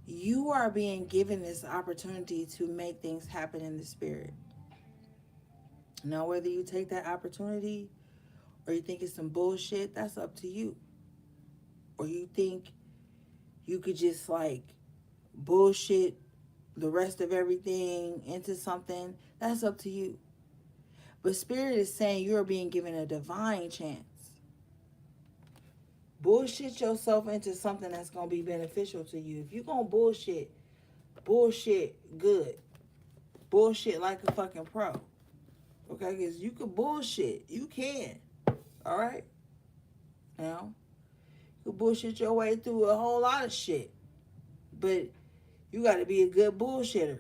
You are being given this opportunity to make things happen in the spirit. Now, whether you take that opportunity or you think it's some bullshit, that's up to you. Or you think you could just like bullshit the rest of everything into something, that's up to you. But Spirit is saying you're being given a divine chance. Bullshit yourself into something that's going to be beneficial to you. If you're going to bullshit, bullshit good. Bullshit like a fucking pro. Okay? Because you can bullshit. You can. All right? Now, you can bullshit your way through a whole lot of shit. But you got to be a good bullshitter.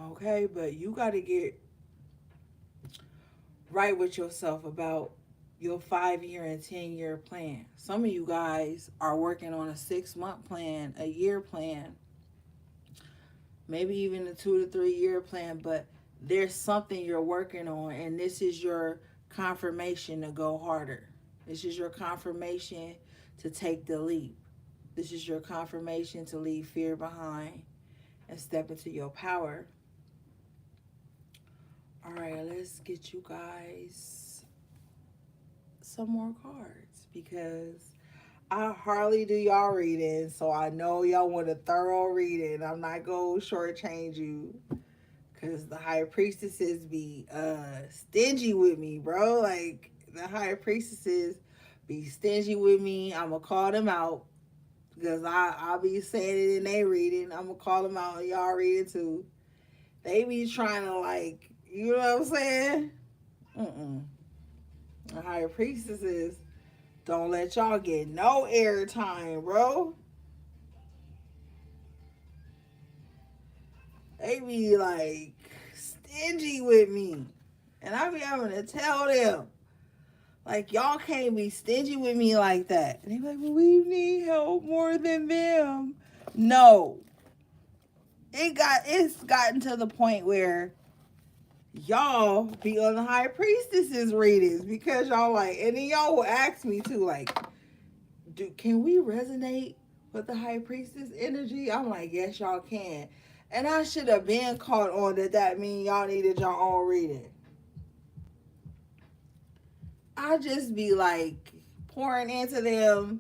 Okay? But you got to get right with yourself about your 5 year and 10 year plan. Some of you guys are working on a 6 month plan, a year plan, maybe even a 2 to 3 year plan, but there's something you're working on, and this is your confirmation to go harder. This is your confirmation to take the leap. This is your confirmation to leave fear behind and step into your power. All right, let's get you guys some more cards because I hardly do y'all reading, so I know y'all want a thorough reading. I'm not going to shortchange you because the high priestesses be stingy with me, bro. Like, the high priestesses be stingy with me. I'm going to call them out because I'll be saying it in their reading. I'm going to call them out in y'all reading too. They be trying to, like, you know what I'm saying? The higher priestesses don't let y'all get no airtime, bro. They be like stingy with me. And I be having to tell them, like, y'all can't be stingy with me like that. And they be like, well, we need help more than them. No. It's gotten to the point where y'all be on the high priestesses readings because y'all like, and then y'all will ask me too, like, can we resonate with the high priestess energy? I'm like, yes, y'all can. And I should have been caught on that mean y'all needed your own reading. I just be like pouring into them,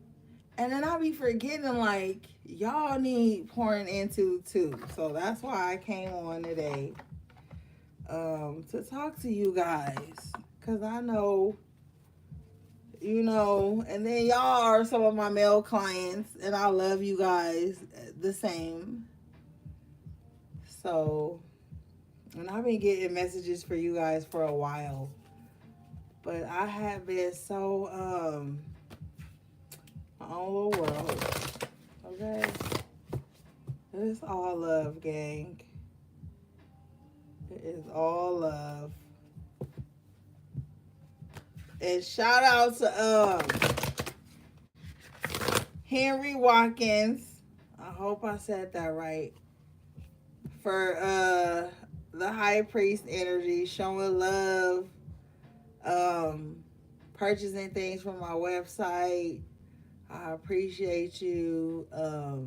and then I be forgetting like y'all need pouring into too. So that's why I came on today to talk to you guys, because I know, and then y'all are some of my male clients, and I love you guys the same. So, and I've been getting messages for you guys for a while, but I have been so all the world. Okay, it's all love, gang. It is all love. And shout out to Henry Watkins. I hope I said that right. For the high priest energy, showing love, um, purchasing things from my website. I appreciate you. Oh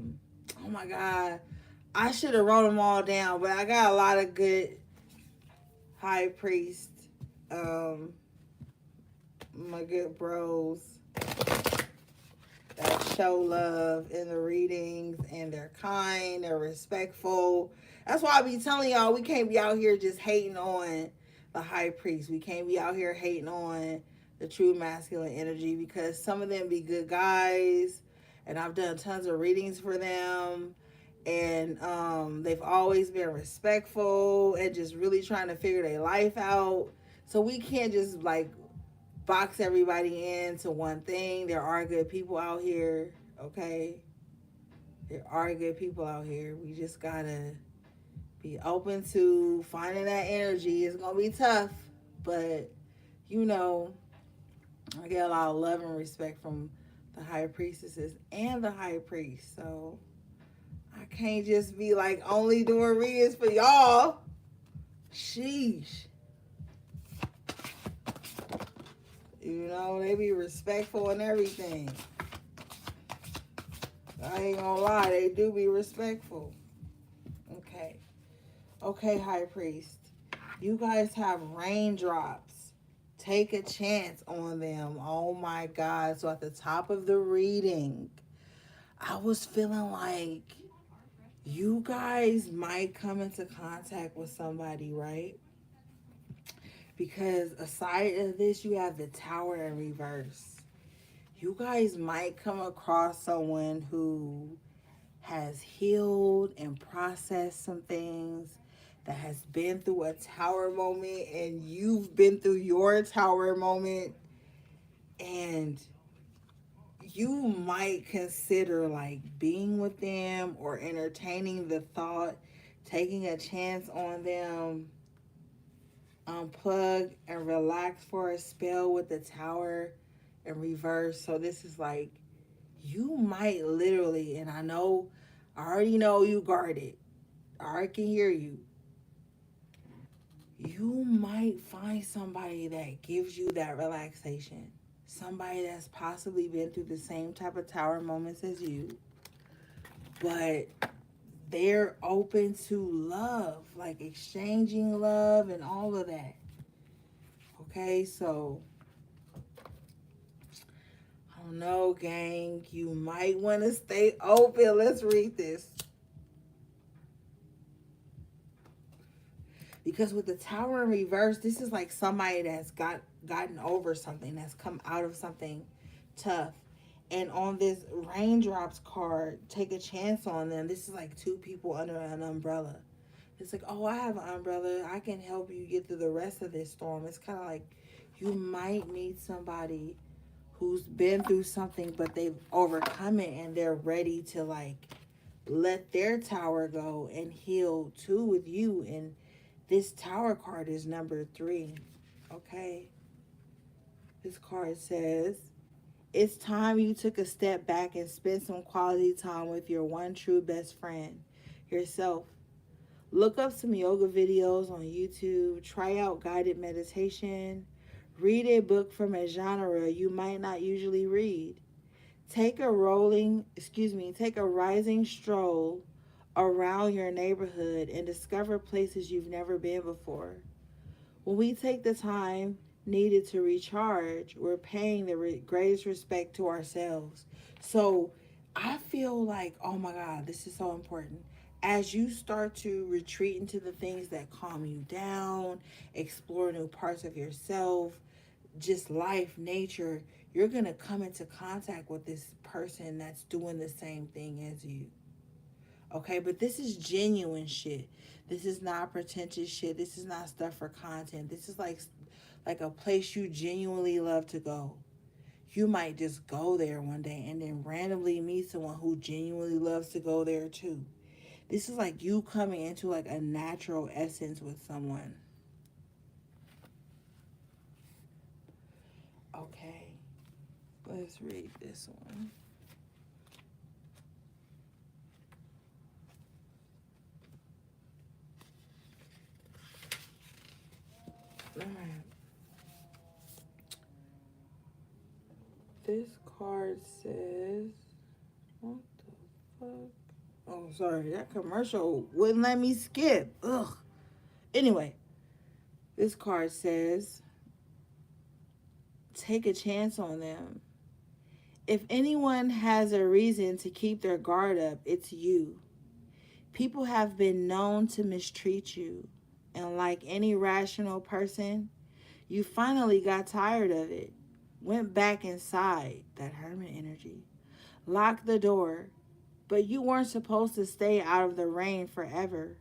my God. I should have wrote them all down, but I got a lot of good high priest, my good bros that show love in the readings, and they're kind, they're respectful. That's why I be telling y'all we can't be out here just hating on the high priest. We can't be out here hating on the true masculine energy, because some of them be good guys, and I've done tons of readings for them, and they've always been respectful and just really trying to figure their life out. So we can't just like box everybody into one thing. There are good people out here, okay? There are good people out here. We just gotta be open to finding that energy. It's gonna be tough, but I get a lot of love and respect from the high priestesses and the high priest. So I can't just be like only doing readings for y'all. Sheesh. They be respectful and everything. I ain't gonna lie, they do be respectful. Okay. Okay, high priest. You guys have raindrops. Take a chance on them. Oh my God. So at the top of the reading, I was feeling like you guys might come into contact with somebody, right? Because aside of this, you have the tower in reverse. You guys might come across someone who has healed and processed some things, that has been through a tower moment, and you've been through your tower moment, and you might consider like being with them or entertaining the thought, taking a chance on them. Unplug and relax for a spell with the tower in reverse. So this is like, you might literally, and I already know you guarded. I already can hear you. You might find somebody that gives you that relaxation. Somebody that's possibly been through the same type of tower moments as you, but they're open to love, like exchanging love and all of that. Okay, so I don't know, gang. You might want to stay open. Let's read this. Because with the tower in reverse, this is like somebody that's gotten over something, that's come out of something tough. And on this raindrops card, take a chance on them. This is like two people under an umbrella. It's like, oh, I have an umbrella. I can help you get through the rest of this storm. It's kind of like you might meet somebody who's been through something, but they've overcome it, and they're ready to like let their tower go and heal too with you. And this tower card is number 3. Okay. This card says, it's time you took a step back and spent some quality time with your one true best friend, yourself. Look up some yoga videos on YouTube, try out guided meditation, read a book from a genre you might not usually read. Take a rising stroll around your neighborhood and discover places you've never been before. When we take the time needed to recharge, we're paying the greatest respect to ourselves. So I feel like, oh my God, this is so important. As you start to retreat into the things that calm you down, explore new parts of yourself, just life, nature, you're going to come into contact with this person that's doing the same thing as you. Okay, but this is genuine shit. This is not pretentious shit. This is not stuff for content. This is like a place you genuinely love to go. You might just go there one day and then randomly meet someone who genuinely loves to go there too. This is like you coming into like a natural essence with someone. Okay, let's read this one. All right. This card says, what the fuck? Oh, sorry, that commercial wouldn't let me skip. Ugh. Anyway, this card says, take a chance on them. If anyone has a reason to keep their guard up, it's you. People have been known to mistreat you. And like any rational person, you finally got tired of it. Went back inside, that hermit energy. Locked the door. But you weren't supposed to stay out of the rain forever.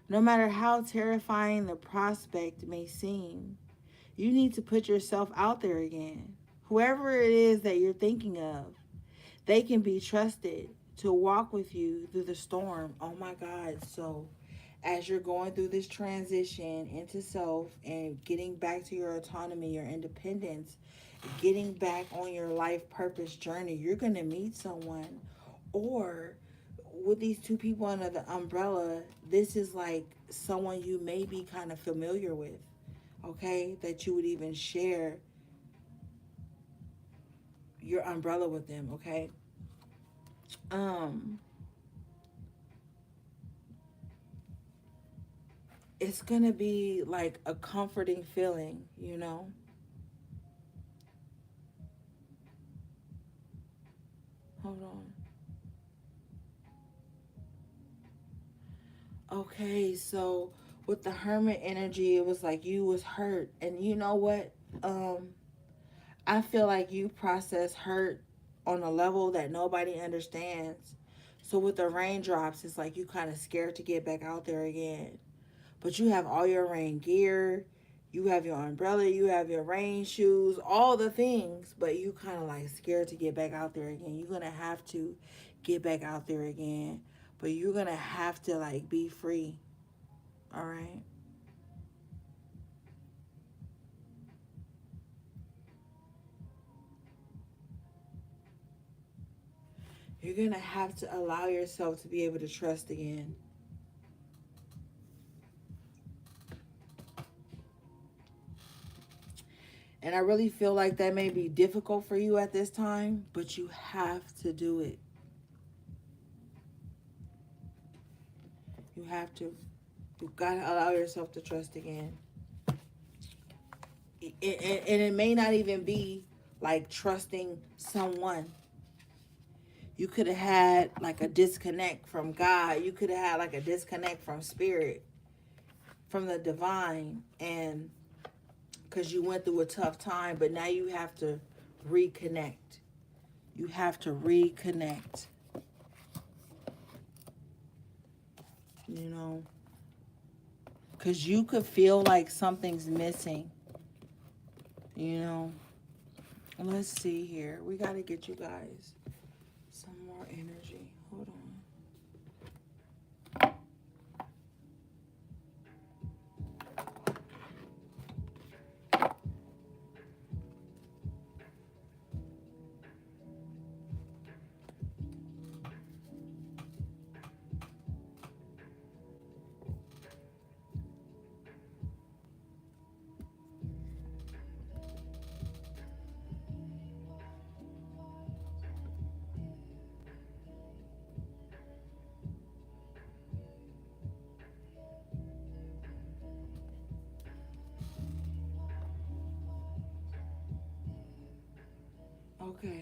No matter how terrifying the prospect may seem, you need to put yourself out there again. Whoever it is that you're thinking of, they can be trusted to walk with you through the storm. Oh my God. So, as you're going through this transition into self and getting back to your autonomy, your independence, getting back on your life purpose journey, you're going to meet someone. Or with these two people under the umbrella, this is like someone you may be kind of familiar with, okay? That you would even share your umbrella with them, okay? It's gonna be like a comforting feeling, you know? Hold on. Okay, so with the hermit energy, it was like you was hurt. And you know what? I feel like you process hurt on a level that nobody understands. So with the raindrops, it's like you kind of scared to get back out there again. But you have all your rain gear, you have your umbrella, you have your rain shoes, all the things, but you kind of like scared to get back out there again. You're going to have to get back out there again, but you're going to have to like be free. All right? You're going to have to allow yourself to be able to trust again. And I really feel like that may be difficult for you at this time, but you have to do it. You have to. You've got to allow yourself to trust again. And it may not even be like trusting someone. You could have had like a disconnect from God. You could have had like a disconnect from spirit, from the divine. And because you went through a tough time, but now you have to reconnect. You have to reconnect. You know, because you could feel like something's missing. You know, let's see here. We got to get you guys some more energy. Hold on. Okay,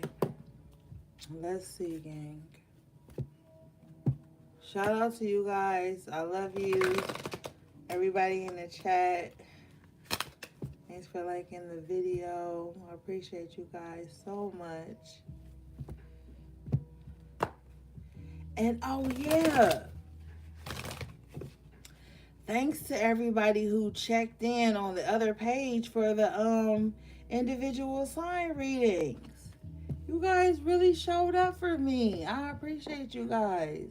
let's see, gang. Shout out to you guys. I love you. Everybody in the chat. Thanks for liking the video. I appreciate you guys so much. And oh yeah, thanks to everybody who checked in on the other page for the individual sign readings. You guys really showed up for me. I appreciate you guys.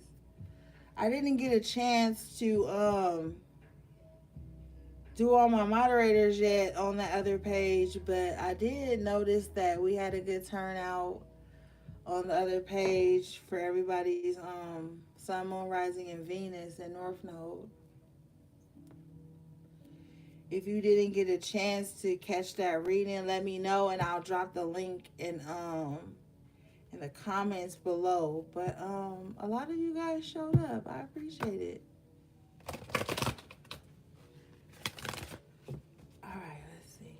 I didn't get a chance to do all my moderators yet on the other page, but I did notice that we had a good turnout on the other page for everybody's Sun, Moon, Rising, and Venus and North Node. If you didn't get a chance to catch that reading, let me know and I'll drop the link in the comments below. But a lot of you guys showed up. I appreciate it. All right, let's see.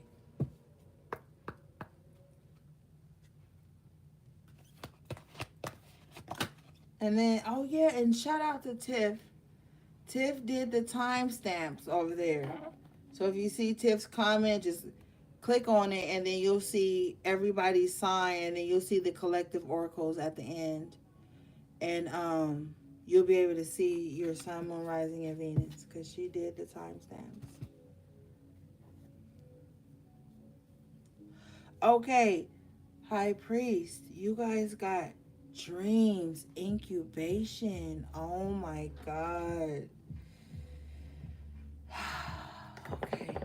And then, oh yeah, and shout out to Tiff. Tiff did the timestamps over there. So if you see Tiff's comment, just click on it and then you'll see everybody's sign and then you'll see the collective oracles at the end. And you'll be able to see your Sun, Moon, Rising, and Venus because she did the timestamps. Okay, High Priest, you guys got dreams, incubation. Oh my God. Okay.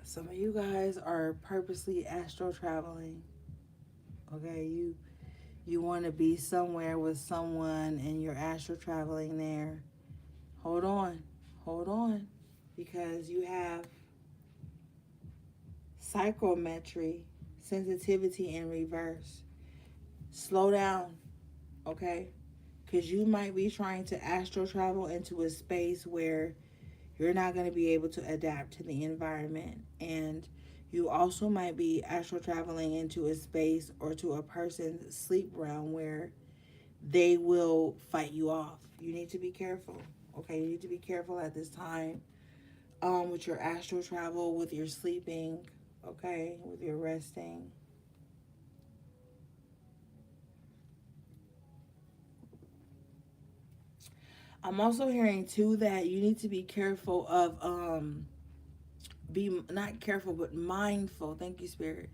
Some of you guys are purposely astral traveling. Okay, you want to be somewhere with someone and you're astral traveling there. Hold on, because you have psychometry, sensitivity in reverse. Slow down, okay? Because you might be trying to astral travel into a space where you're not going to be able to adapt to the environment. And you also might be astral traveling into a space or to a person's sleep realm where they will fight you off. You need to be careful. Okay, you need to be careful at this time with your astral travel, with your sleeping, okay, with your resting. I'm also hearing too that you need to be careful of be not careful but mindful. Thank you, Spirit.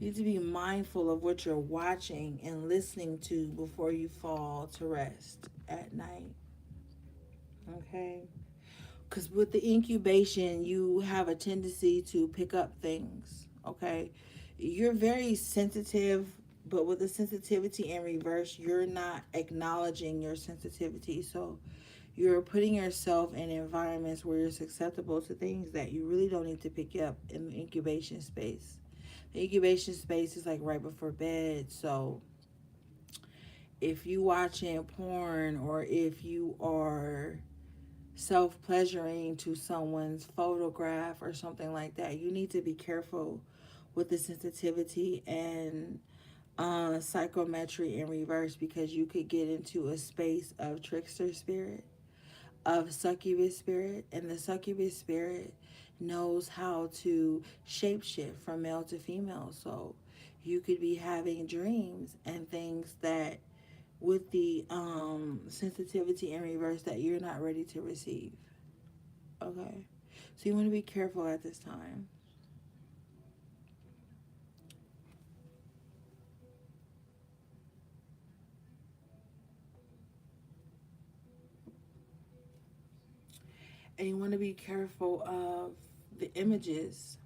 You need to be mindful of what you're watching and listening to before you fall to rest at night. Okay? Because with the incubation, you have a tendency to pick up things. Okay? You're very sensitive, but with the sensitivity in reverse, you're not acknowledging your sensitivity. So you're putting yourself in environments where you're susceptible to things that you really don't need to pick up in the incubation space. The incubation space is like right before bed. So if you watching porn or if you are self-pleasuring to someone's photograph or something like that, you need to be careful with the sensitivity and psychometry in reverse, because you could get into a space of trickster spirit, of succubus spirit, and the succubus spirit knows how to shapeshift from male to female. So you could be having dreams and things that with the sensitivity in reverse that you're not ready to receive. Okay, so you want to be careful at this time. And you want to be careful of the images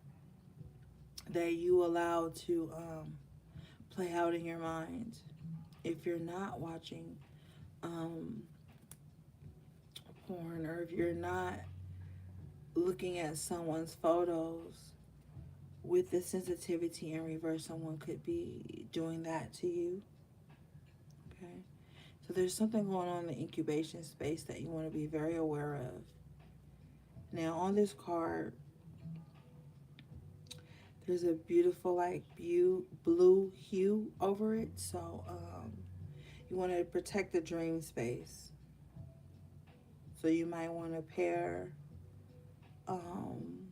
that you allow to play out in your mind. If you're not watching porn, or if you're not looking at someone's photos with the sensitivity in reverse, someone could be doing that to you. Okay, so there's something going on in the incubation space that you want to be very aware of. Now on this card, There's a beautiful like blue hue over it. So you want to protect the dream space. So you might want to pair um,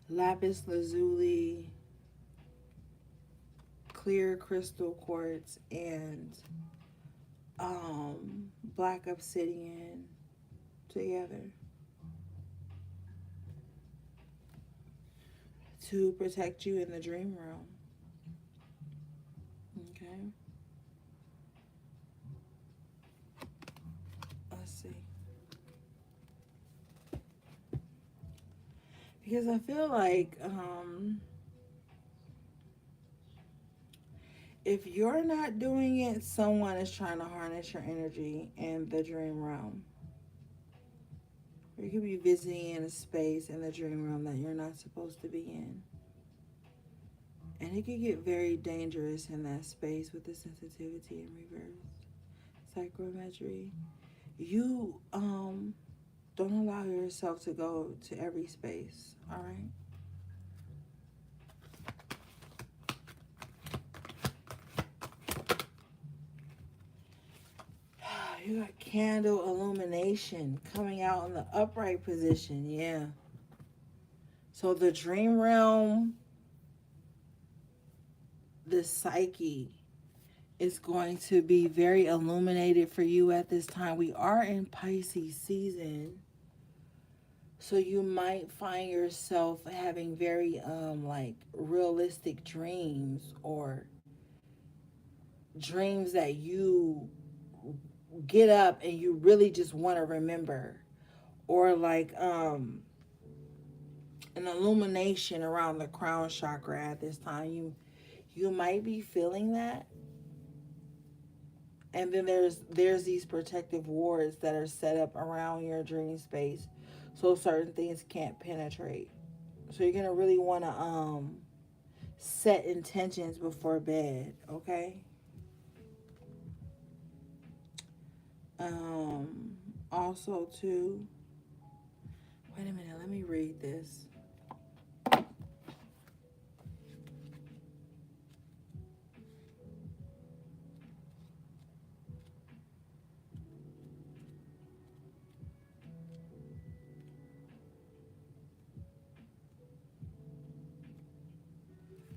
lapis lazuli, clear crystal quartz, and black obsidian together to protect you in the dream realm. Okay, let's see. Because I feel like if you're not doing it, someone is trying to harness your energy in the dream realm. Or you could be visiting in a space in the dream realm that you're not supposed to be in. And it could get very dangerous in that space with the sensitivity in reverse. Psychrometry. You don't allow yourself to go to every space, all right? You got candle illumination coming out in the upright position, yeah. So the dream realm, the psyche is going to be very illuminated for you at this time. We are in Pisces season. So you might find yourself having very like realistic dreams, or dreams that you get up and you really just want to remember, or like an illumination around the crown chakra at this time. You might be feeling that. And then there's these protective wards that are set up around your dream space so certain things can't penetrate. So you're gonna really want to set intentions before bed, okay? Also too, wait a minute, let me read this.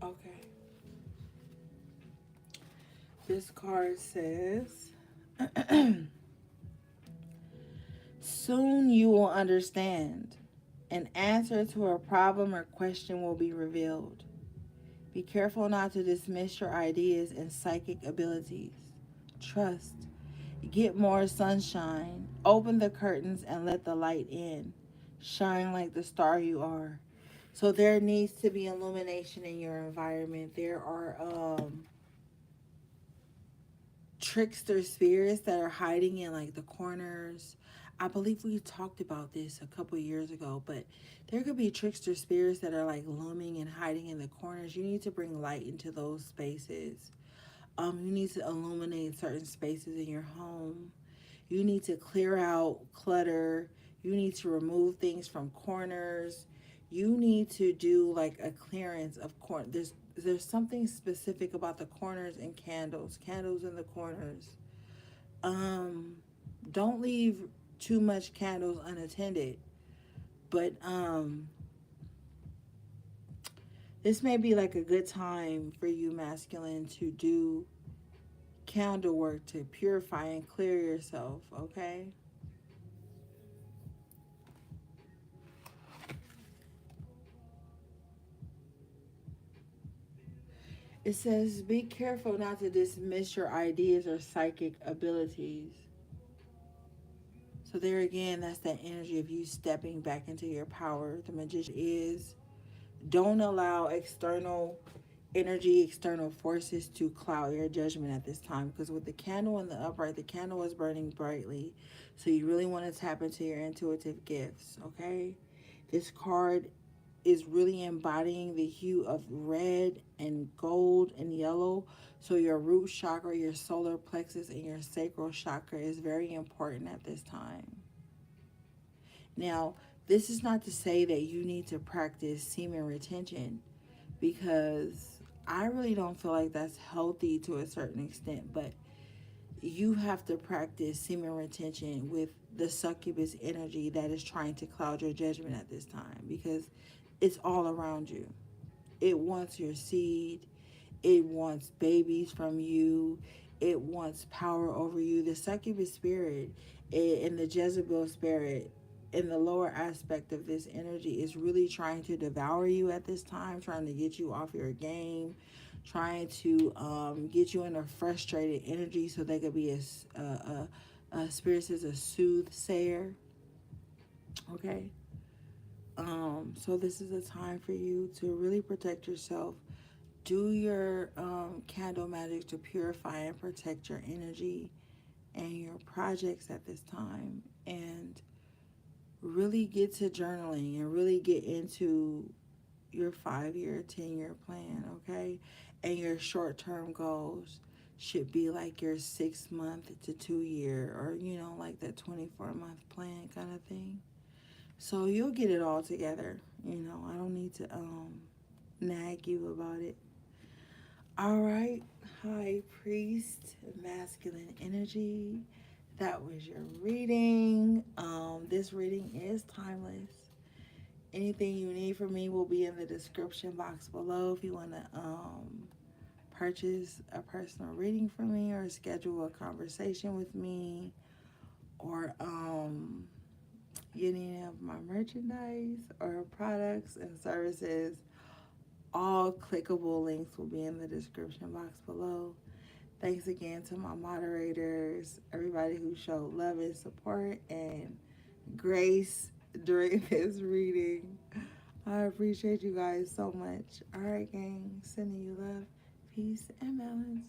Okay. This card says, soon you will understand. An answer to a problem or question will be revealed. Be careful not to dismiss your ideas and psychic abilities. Trust. Get more sunshine. Open the curtains and let the light in. Shine like the star you are. So there needs to be illumination in your environment. There are trickster spirits that are hiding in like the corners. I believe we talked about this a couple years ago, but there could be trickster spirits that are like looming and hiding in the corners. You need to bring light into those spaces. You need to illuminate certain spaces in your home. You need to clear out clutter. You need to remove things from corners. You need to do like a clearance of corner. There's something specific about the corners and candles in the corners. Um, don't leave too much candles unattended. But this may be like a good time for you, masculine, to do candle work to purify and clear yourself, okay? It says, be careful not to dismiss your ideas or psychic abilities. So, there again, that's that energy of you stepping back into your power. The magician is, don't allow external energy, external forces to cloud your judgment at this time. Because with the candle in the upright, the candle is burning brightly. So, you really want to tap into your intuitive gifts, okay? This card is really embodying the hue of red and gold and yellow. So your root chakra, your solar plexus, and your sacral chakra is very important at this time. Now, This is not to say that you need to practice semen retention, because I really don't feel like that's healthy to a certain extent, but you have to practice semen retention with the succubus energy that is trying to cloud your judgment at this time, because it's all around you. It wants your seed, it wants babies from you, it wants power over you. The succubus spirit and the Jezebel spirit in the lower aspect of this energy is really trying to devour you at this time, trying to get you off your game, trying to get you in a frustrated energy so they could be a spirit is a soothsayer. Okay. So this is a time for you to really protect yourself. Do your candle magic to purify and protect your energy and your projects at this time, and really get to journaling and really get into your 5 year, 10 year plan, okay? And your short term goals should be like your 6 month to 2 year, or like that 24-month plan kind of thing. So you'll get it all together. I don't need to nag you about it. All right, High Priest, masculine energy. That was your reading. This reading is timeless. Anything you need from me will be in the description box below if you want to purchase a personal reading from me, or schedule a conversation with me, or get any of my merchandise or products and services. All clickable links will be in the description box below. Thanks again to my moderators, everybody who showed love and support and grace during this reading. I appreciate you guys so much. All right, gang. Sending you love, peace, and balance.